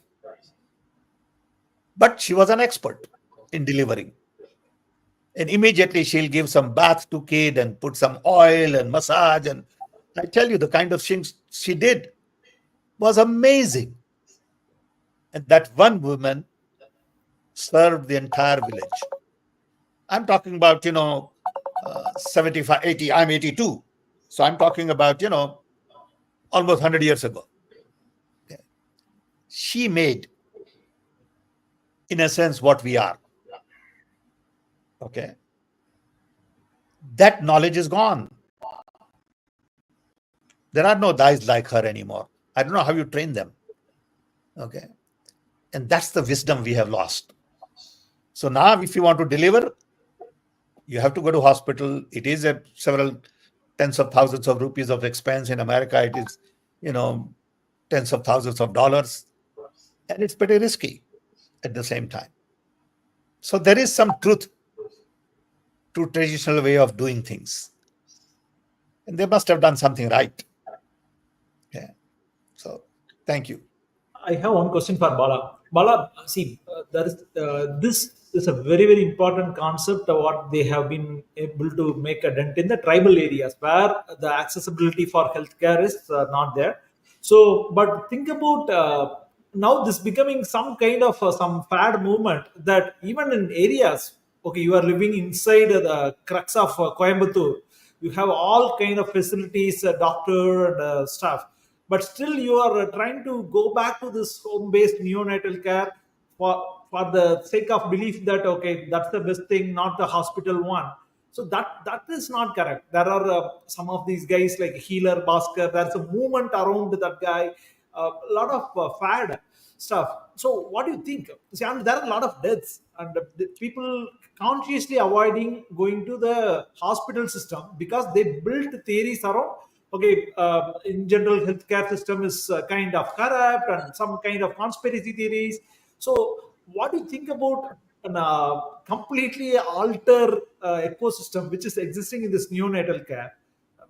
but she was an expert in delivering. And immediately she'll give some bath to kid and put some oil and massage. And I tell you, the kind of things she did was amazing. And that one woman served the entire village. I'm talking about, 75, 80, I'm 82. So I'm talking about, almost 100 years ago. Okay. She made, in a sense, what we are. Okay. That knowledge is gone. There are no guys like her anymore. I don't know how you train them. Okay. And that's the wisdom we have lost. So now if you want to deliver, you have to go to hospital. It is several tens of thousands of rupees of expense. In America, it is, tens of thousands of dollars. And it's pretty risky at the same time. So there is some truth to traditional way of doing things. And they must have done something right. Yeah. So thank you. I have one question for Bala. Bala, see, there is this is a very very important concept of what they have been able to make a dent in the tribal areas where the accessibility for healthcare is not there. So, but think about now this becoming some kind of some fad movement that even in areas, okay, you are living inside the crux of Coimbatore, you have all kind of facilities, doctor and stuff, but still you are trying to go back to this home based neonatal care for the sake of belief that okay, that's the best thing, not the hospital one. So that is not correct. There are some of these guys like Healer Bhaskar, there's a movement around that guy, a lot of fad stuff. So what do you think? See, and there are a lot of deaths and the people consciously avoiding going to the hospital system because they built theories around okay, in general healthcare system is kind of corrupt and some kind of conspiracy theories. So what do you think about an completely alter ecosystem which is existing in this neonatal care,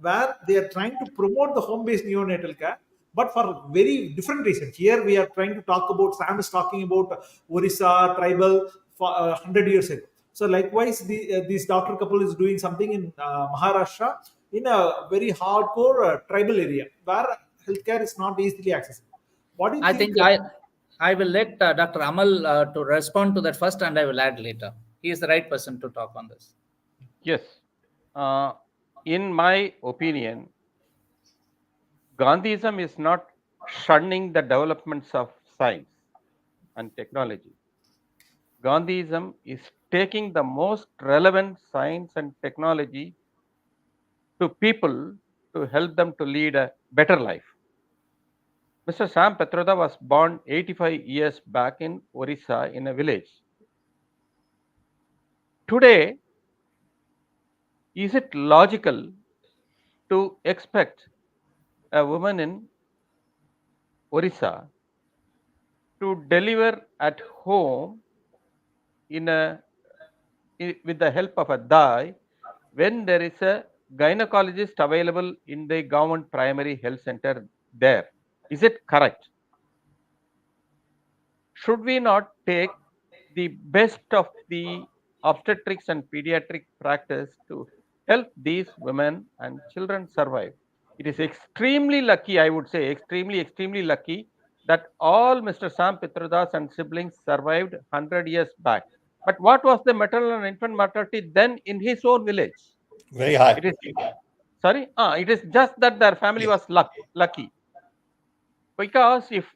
where they are trying to promote the home-based neonatal care, but for very different reasons. Here we are trying to talk about, Sam is talking about Orissa tribal for 100 years ago. So likewise, this doctor couple is doing something in Maharashtra in a very hardcore tribal area where healthcare is not easily accessible. What do you I think? think I will let Dr. Amal to respond to that first, and I will add later. He is the right person to talk on this. Yes. In my opinion, Gandhism is not shunning the developments of science and technology. Gandhism is taking the most relevant science and technology to people to help them to lead a better life. Mr. Sam Petroda was born 85 years back in Orissa in a village. Today, is it logical to expect a woman in Orissa to deliver at home with the help of a dye when there is a gynecologist available in the government primary health center there? Is it correct? Should we not take the best of the obstetrics and pediatric practice to help these women and children survive? It is extremely lucky, I would say, extremely lucky that all Mr. Sam Pitradas and siblings survived 100 years back. But what was the maternal and infant mortality then in his own village? Very high. It is sorry, it is just that their family was lucky. Because if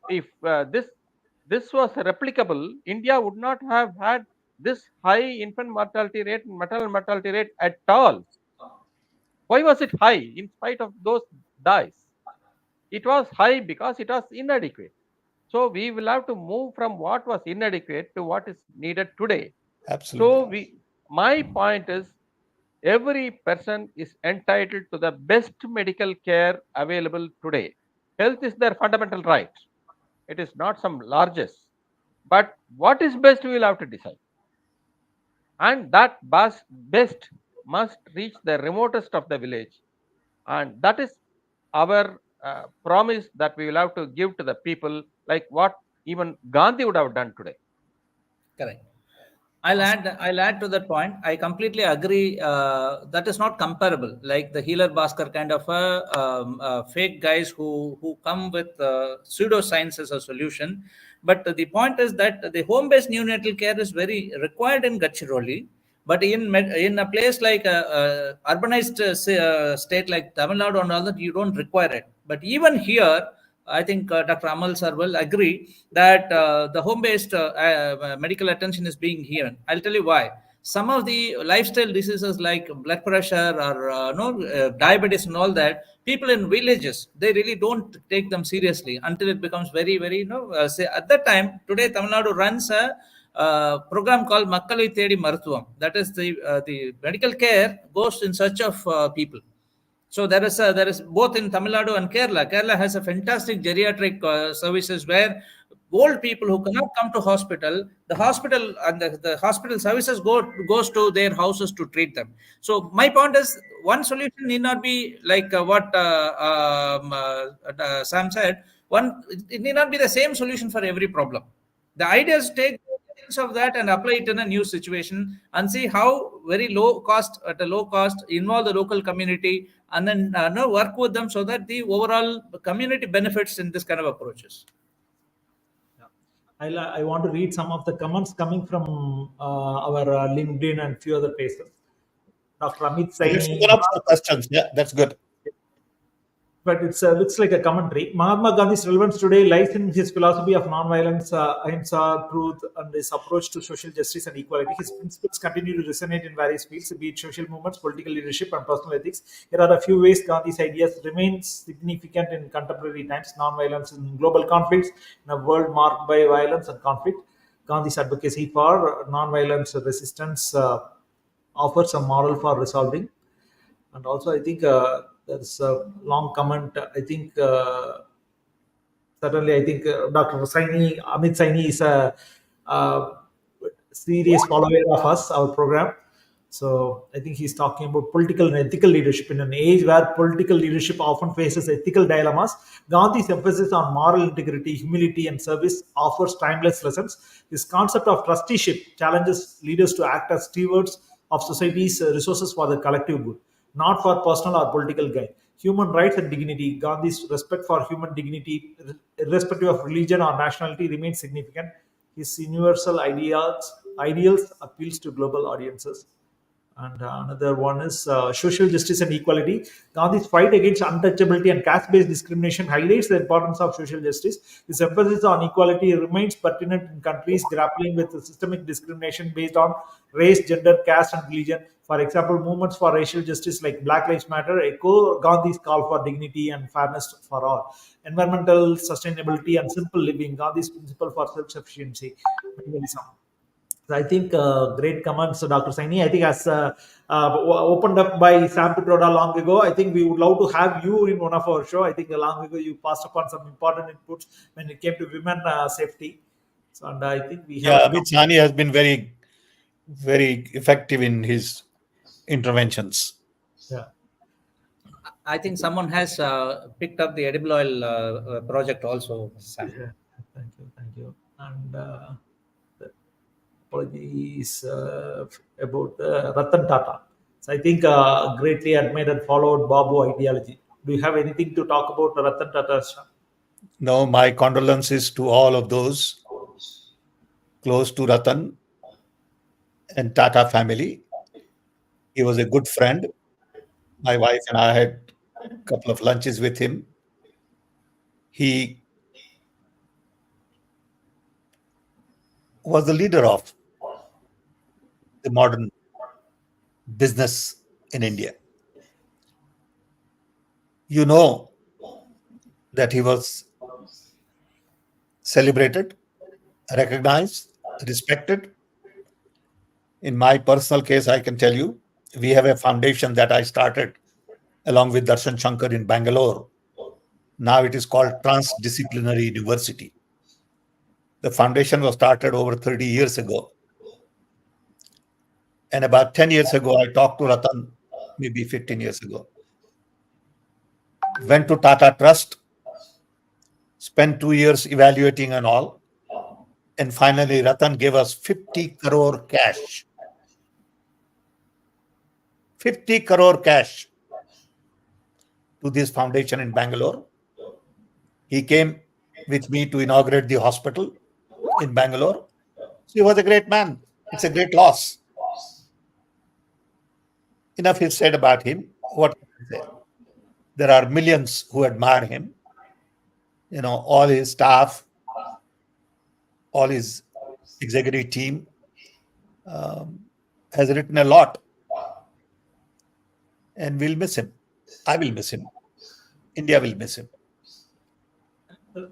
this was replicable, India would not have had this high infant mortality rate and maternal mortality rate at all. Why was it high in spite of those dyes? It was high because it was inadequate. So we will have to move from what was inadequate to what is needed today. Absolutely. So my point is, every person is entitled to the best medical care available today. Health is their fundamental right. It is not some largesse. But what is best, we will have to decide. And that best must reach the remotest of the village. And that is our promise that we will have to give to the people, like what even Gandhi would have done today. Correct. I'll add to that point. I completely agree. That is not comparable. Like the healer Bhaskar kind of fake guys who come with pseudoscience as a solution. But the point is that the home-based neonatal care is very required in Gadchiroli. But in a place like a urbanized state like Tamil Nadu and all that, you don't require it. But even here, I think Dr. Amal sir will agree that the home-based medical attention is being given. I'll tell you why. Some of the lifestyle diseases like blood pressure or diabetes and all that, people in villages, they really don't take them seriously until it becomes very, very, say at that time, today Tamil Nadu runs a program called Makkalai Thedi Maruthuvam. That is the medical care goes in search of people. So there is both in Tamil Nadu and Kerala. Kerala has a fantastic geriatric services where old people who cannot come to hospital, the hospital and the hospital services goes to their houses to treat them. So my point is, one solution need not be like what Sam said. It need not be the same solution for every problem. The idea is take of that and apply it in a new situation and see how very at a low cost involve the local community and then work with them so that the overall community benefits in this kind of approaches. I want to read some of the comments coming from our LinkedIn and few other places. Dr. Amit Let's Saini. open up for questions. Yeah, that's good. But it looks like a commentary. Mahatma Gandhi's relevance today lies in his philosophy of non-violence, ahimsa, truth, and his approach to social justice and equality. His principles continue to resonate in various fields, be it social movements, political leadership, and personal ethics. Here are a few ways Gandhi's ideas remain significant in contemporary times: non-violence in global conflicts, in a world marked by violence and conflict. Gandhi's advocacy for non-violence resistance offers a model for resolving. And also, I think there's a long comment. I think certainly, I think Dr. Amit Saini is a serious follower of us, our program. So I think he's talking about political and ethical leadership in an age where political leadership often faces ethical dilemmas. Gandhi's emphasis on moral integrity, humility, and service offers timeless lessons. His concept of trusteeship challenges leaders to act as stewards of society's resources for the collective good, not for personal or political gain. Human rights and dignity. Gandhi's respect for human dignity, irrespective of religion or nationality, remains significant. His universal ideals appeals to global audiences. And another one is social justice and equality. Gandhi's fight against untouchability and caste-based discrimination highlights the importance of social justice. His emphasis on equality remains pertinent in countries grappling with systemic discrimination based on race, gender, caste, and religion. For example, movements for racial justice like Black Lives Matter echo Gandhi's call for dignity and fairness for all. Environmental sustainability and simple living. Gandhi's principle for self-sufficiency. Minimalism. I think great comments, Dr. Saini. I think as opened up by Sam Pitroda long ago, I think we would love to have you in one of our show. I think long ago you passed upon some important inputs when it came to women safety. So, and I think we have. Yeah, Amit Sani has been very, very effective in his interventions. Yeah. I think someone has picked up the edible oil project also, Sam. Yeah. Thank you. And apologies about Ratan Tata. So I think greatly admired and followed Babu ideology. Do you have anything to talk about Ratan Tata? No, my condolences to all of those close to Ratan and Tata family. He was a good friend. My wife and I had a couple of lunches with him. He was the leader of the modern business in India. You know that he was celebrated, recognized, respected. In my personal case, I can tell you, we have a foundation that I started along with Darshan Shankar in Bangalore. Now it is called Transdisciplinary University. The foundation was started over 30 years ago. And about 10 years ago, I talked to Ratan, maybe 15 years ago. Went to Tata Trust, spent 2 years evaluating and all. And finally, Ratan gave us 50 crore cash. 50 crore cash to this foundation in Bangalore. He came with me to inaugurate the hospital in Bangalore. So he was a great man. It's a great loss. Enough is said about him. What can I say? There are millions who admire him. You know, all his staff, all his executive team has written a lot. And we'll miss him. I will miss him. India will miss him.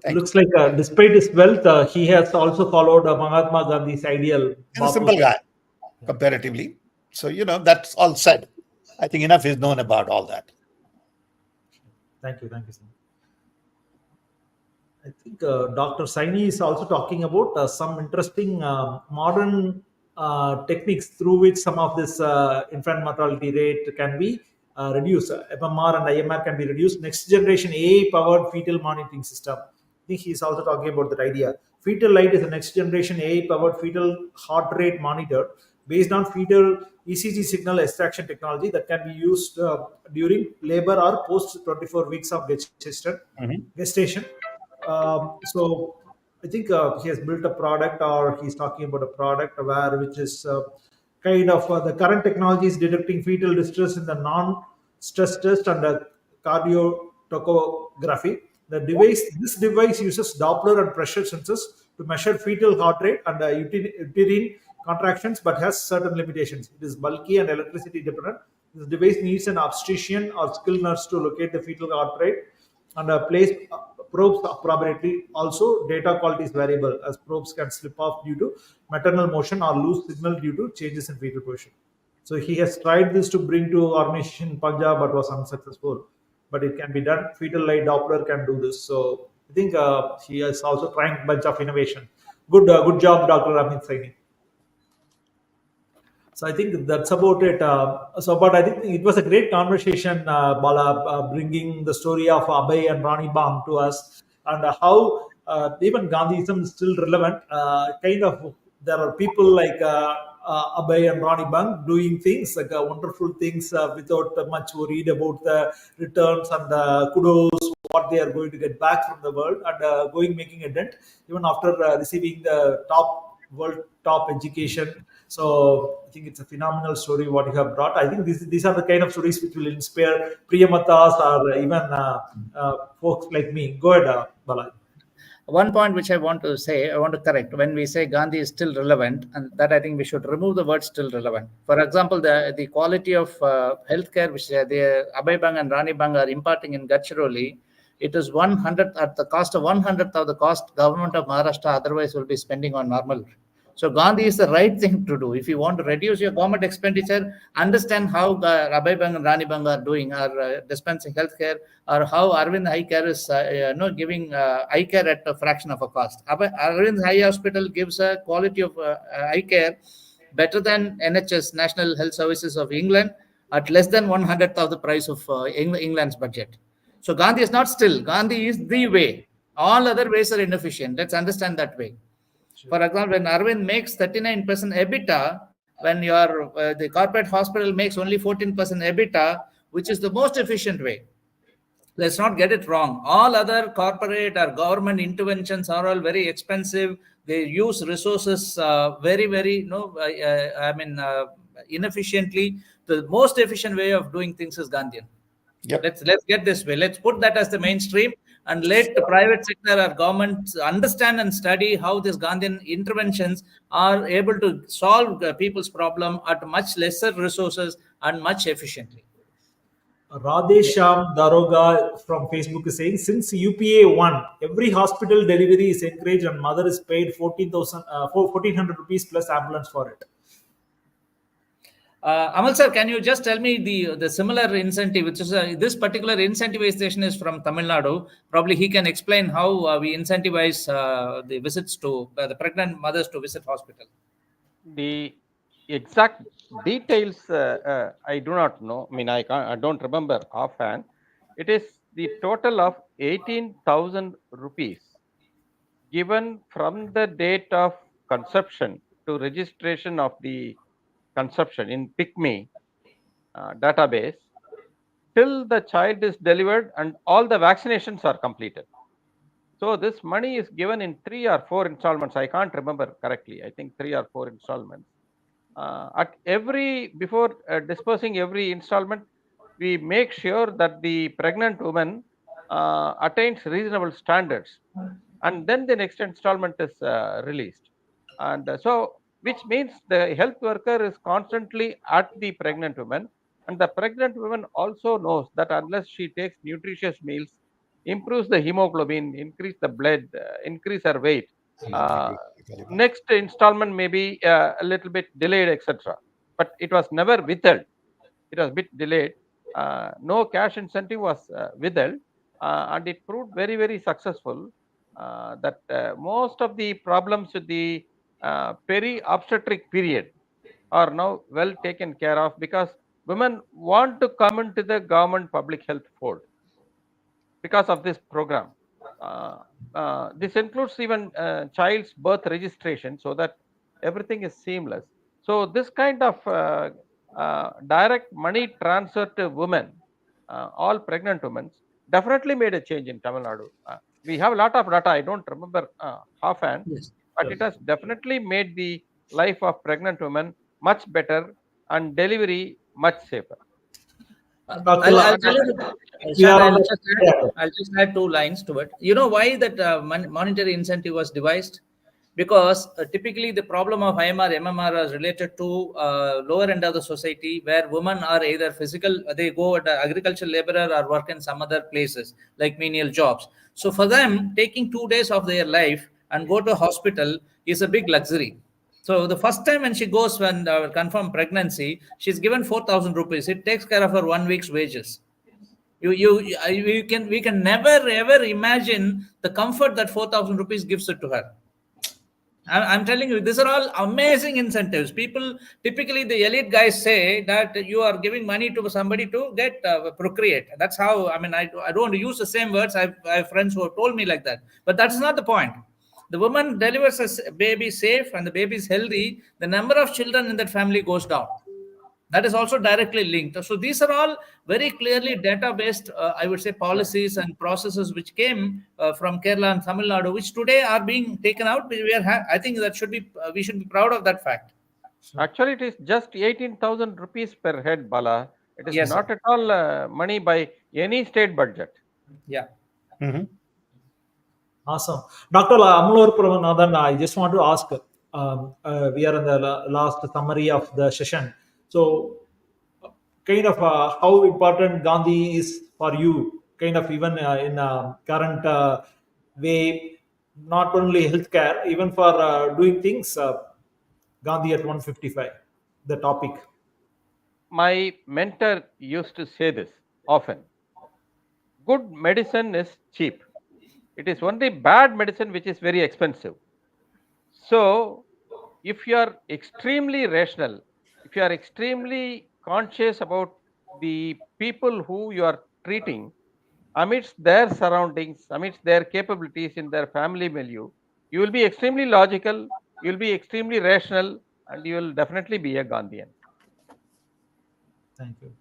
Looks like despite his wealth, he has also followed Mahatma Gandhi's ideal. He's a simple guy, comparatively. So, that's all said. I think enough is known about all that. Thank you, sir. I think Dr. Saini is also talking about some interesting modern techniques through which some of this infant mortality rate can be reduced. FMR and IMR can be reduced. Next generation AI-powered fetal monitoring system. I think he's also talking about that idea. Fetal Light is a next generation AI-powered fetal heart rate monitor based on fetal ECG signal extraction technology that can be used during labor or post 24 weeks of gestation. So I think he has built a product, or he's talking about a product which is kind of the current technology is detecting fetal distress in the non-stress test and cardiotocography. This device uses Doppler and pressure sensors to measure fetal heart rate and uterine contractions, but has certain limitations. It is bulky and electricity dependent. This device needs an obstetrician or skilled nurse to locate the fetal heart rate and place probes appropriately. Also, data quality is variable as probes can slip off due to maternal motion or lose signal due to changes in fetal position. So he has tried this to bring to organization in Punjab but was unsuccessful. But it can be done. Fetal light Doppler can do this. So I think he is also trying a bunch of innovation. Good job, Dr. Amit Saini. So I think that's about it. But I think it was a great conversation, Bala, bringing the story of Abhay and Rani Bang to us, and how even Gandhiism is still relevant. There are people like Abhay and Rani Bang doing things like wonderful things without much worried about the returns and the kudos what they are going to get back from the world, and making a dent even after receiving the top education. So I think it's a phenomenal story what you have brought. I think these are the kind of stories which will inspire Priyamatas or even folks like me. Go ahead, Bala. One point which I want to correct. When we say Gandhi is still relevant, and that I think we should remove the word still relevant. For example, the quality of healthcare which the Abhay Bang and Rani Bang are imparting in Gadchiroli, it is 100th at the cost of 100th of the cost government of Maharashtra otherwise will be spending on normal So Gandhi is the right thing to do. If you want to reduce your government expenditure, understand how Abhay Bang and Rani Bang are doing, are dispensing healthcare, or how Arvind Eye Care is giving eye care at a fraction of a cost. Arvind Eye Hospital gives a quality of eye care better than NHS, National Health Services of England, at less than 1/100th of the price of England's budget. So Gandhi is not still. Gandhi is the way. All other ways are inefficient. Let's understand that way. For example, when Arvind makes 39% EBITDA, when the corporate hospital makes only 14% EBITDA, which is the most efficient way. Let's not get it wrong. All other corporate or government interventions are all very expensive. They use resources very, very, inefficiently. The most efficient way of doing things is Gandhian. Yep. Let's get this way. Let's put that as the mainstream and let the private sector or government understand and study how these Gandhian interventions are able to solve people's problem at much lesser resources and much efficiently. Radhesham Daroga from Facebook is saying, since UPA won, every hospital delivery is encouraged and mother is paid 1400 rupees plus ambulance for it. Amal sir, can you just tell me the similar incentive, which is this particular incentivization is from Tamil Nadu. Probably he can explain how we incentivize the visits to the pregnant mothers to visit hospital. The exact details I do not know. I mean, I don't remember offhand. It is the total of 18,000 rupees given from the date of conception to registration of the conception in PICME database till the child is delivered and all the vaccinations are completed. So this money is given in 3 or 4 installments. I can't remember correctly. I think 3 or 4 installments. Before dispersing every installment, we make sure that the pregnant woman attains reasonable standards, and then the next installment is released. And so, which means the health worker is constantly at the pregnant woman, and the pregnant woman also knows that unless she takes nutritious meals, improves the hemoglobin, increase the blood, increase her weight, next installment may be a little bit delayed, etc. But it was never withheld. It was a bit delayed. No cash incentive was withheld, and it proved very, very successful. That most of the problems with the peri-obstetric period are now well taken care of because women want to come into the government public health fold because of this program. This includes even child's birth registration so that everything is seamless. So this kind of direct money transfer to women, all pregnant women, definitely made a change in Tamil Nadu. We have a lot of data. I don't remember offhand, but it has definitely made the life of pregnant women much better and delivery much safer. I'll tell you, Shan, I'll just add 2 lines to it. You know why that monetary incentive was devised? Because typically the problem of IMR, MMR is related to lower end of the society where women are either they go at agricultural laborer or work in some other places like menial jobs. So for them, taking 2 days of their life and go to hospital is a big luxury. So the first time when she goes when confirmed pregnancy, she's given 4,000 rupees. It takes care of her 1 week's wages. We can never ever imagine the comfort that 4,000 rupees gives it to her. I'm telling you, these are all amazing incentives. People, typically the elite guys say that you are giving money to somebody to get procreate. That's how, I mean, I don't want to use the same words. I have friends who have told me like that. But that's not the point. The woman delivers a baby safe and the baby is healthy. The number of children in that family goes down. That is also directly linked. So these are all very clearly data-based, I would say, policies and processes which came from Kerala and Tamil Nadu, which today are being taken out. I think that we should be proud of that fact. Actually, it is just 18,000 rupees per head, Bala. It is not at all money by any state budget. Yeah. Mm-hmm. Awesome. Dr. Amalur Pravanathan, I just want to ask, we are in the last summary of the session. So, kind of how important Gandhi is for you, kind of even in current way, not only healthcare, even for doing things Gandhi at 155, the topic. My mentor used to say this often: good medicine is cheap. It is only bad medicine which is very expensive. So, if you are extremely rational, if you are extremely conscious about the people who you are treating, amidst their surroundings, amidst their capabilities in their family milieu, you will be extremely logical, you will be extremely rational, and you will definitely be a Gandhian. Thank you.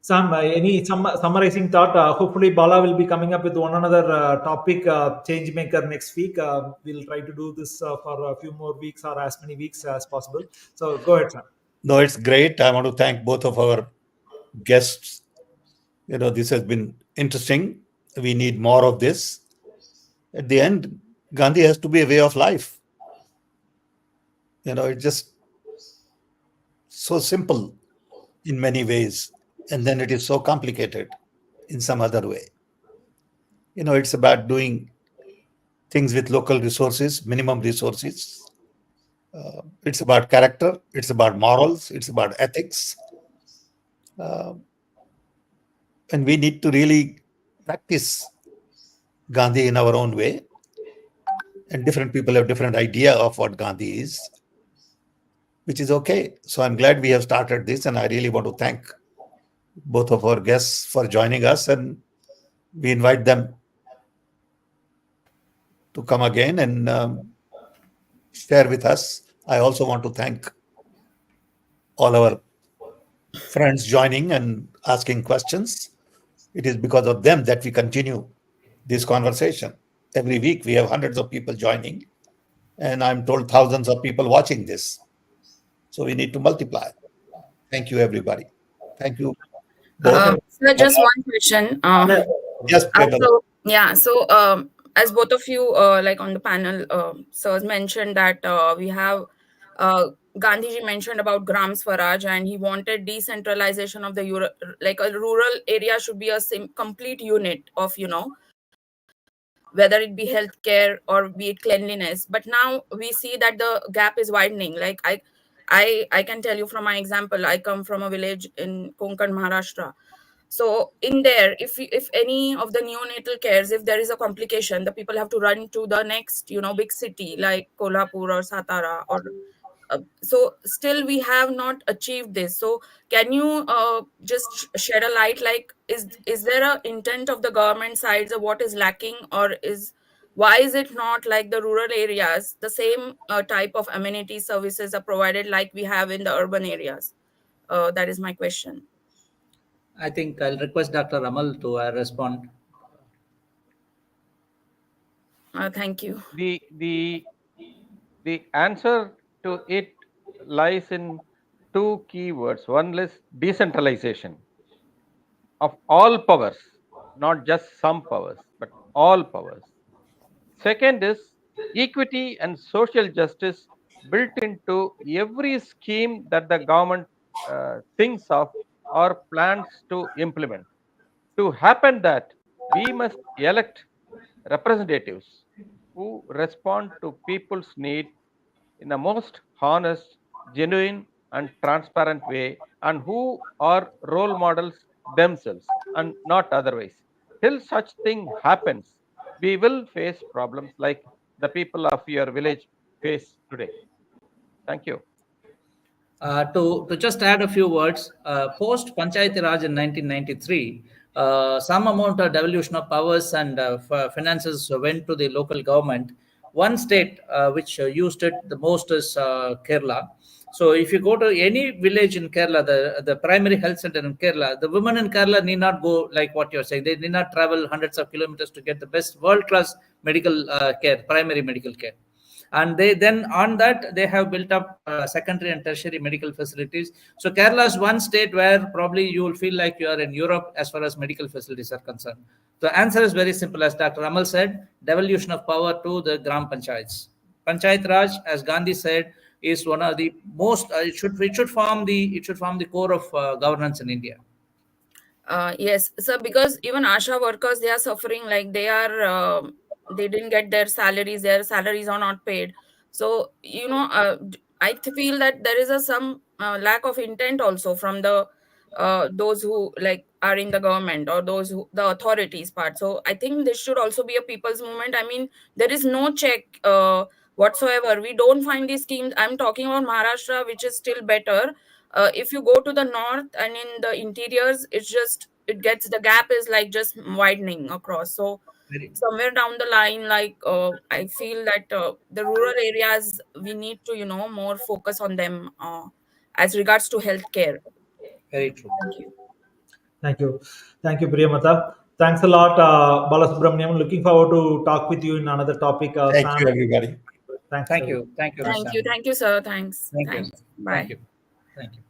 Sam, any summarizing thought? Hopefully, Bala will be coming up with one another topic, Changemaker, next week. We'll try to do this for a few more weeks or as many weeks as possible. So, go ahead, Sam. No, it's great. I want to thank both of our guests. This has been interesting. We need more of this. At the end, Gandhi has to be a way of life. It's just so simple in many ways, and then it is so complicated in some other way. It's about doing things with local resources, minimum resources. It's about character, it's about morals, it's about ethics. And we need to really practice Gandhi in our own way. And different people have different idea of what Gandhi is, which is okay. So I'm glad we have started this, and I really want to thank both of our guests for joining us, and we invite them to come again and share with us. I also want to thank all our friends joining and asking questions. It is because of them that we continue this conversation. Every week we have hundreds of people joining, and I'm told thousands of people watching this. So we need to multiply. Thank you, everybody. Thank you. Sir, just one question. Yes, So, as both of you, like on the panel, sirs mentioned that we have Gandhiji mentioned about Gram Swaraj, and he wanted decentralization of the like a rural area should be a complete unit of whether it be healthcare or be it cleanliness. But now we see that the gap is widening. Like I can tell you from my example. I come from a village in Konkan, Maharashtra. So in there, if any of the neonatal cares, if there is a complication, the people have to run to the next big city like Kolhapur or Satara or so still we have not achieved this. So can you just shed a light, like is there a intent of the government sides of what is lacking, or why is it not like the rural areas the same type of amenity services are provided like we have in the urban areas? That is my question. I think I'll request Dr. Amal to respond. Thank you. The answer to it lies in two key words. One is decentralization of all powers, not just some powers, but all powers. Second is equity and social justice built into every scheme that the government thinks of or plans to implement. To happen that, we must elect representatives who respond to people's need in the most honest, genuine, and transparent way, and who are role models themselves and not otherwise. Till such thing happens, we will face problems like the people of your village face today. Thank you. To just add a few words, post Panchayati Raj in 1993, some amount of devolution of powers and finances went to the local government. One state which used it the most is Kerala. So if you go to any village in Kerala, the primary health center in Kerala, the women in Kerala need not go like what you're saying. They need not travel hundreds of kilometers to get the best world-class medical care, primary medical care. And they then on that they have built up secondary and tertiary medical facilities. So Kerala is one state where probably you will feel like you are in Europe as far as medical facilities are concerned. The answer is very simple, as Dr. Amal said: devolution of power to the gram panchayats. Panchayat Raj, as Gandhi said, is one of the most it should form the core of governance in India. Yes, so because even ASHA workers, they are suffering, like they didn't get their salaries are not paid. So I feel that there is some lack of intent also from the those who like are in the government or those who the authorities part. So I think this should also be a people's movement. I mean, there is no check whatsoever. We don't find these schemes. I'm talking about Maharashtra, which is still better. If you go to the north and in the interiors, it's just it gets the gap is like just widening across. So Very, somewhere down the line, like I feel that the rural areas we need to more focus on them as regards to healthcare. very true. Thank you. Thank you, Priyamata. Thanks a lot, Balasubramaniam. Looking forward to talk with you in another topic. Thank Sam, you, everybody. thanks. Thank you, Mr. Thank you, sir. Thanks. Thank you. Thanks. Thank Bye. you. Thank you.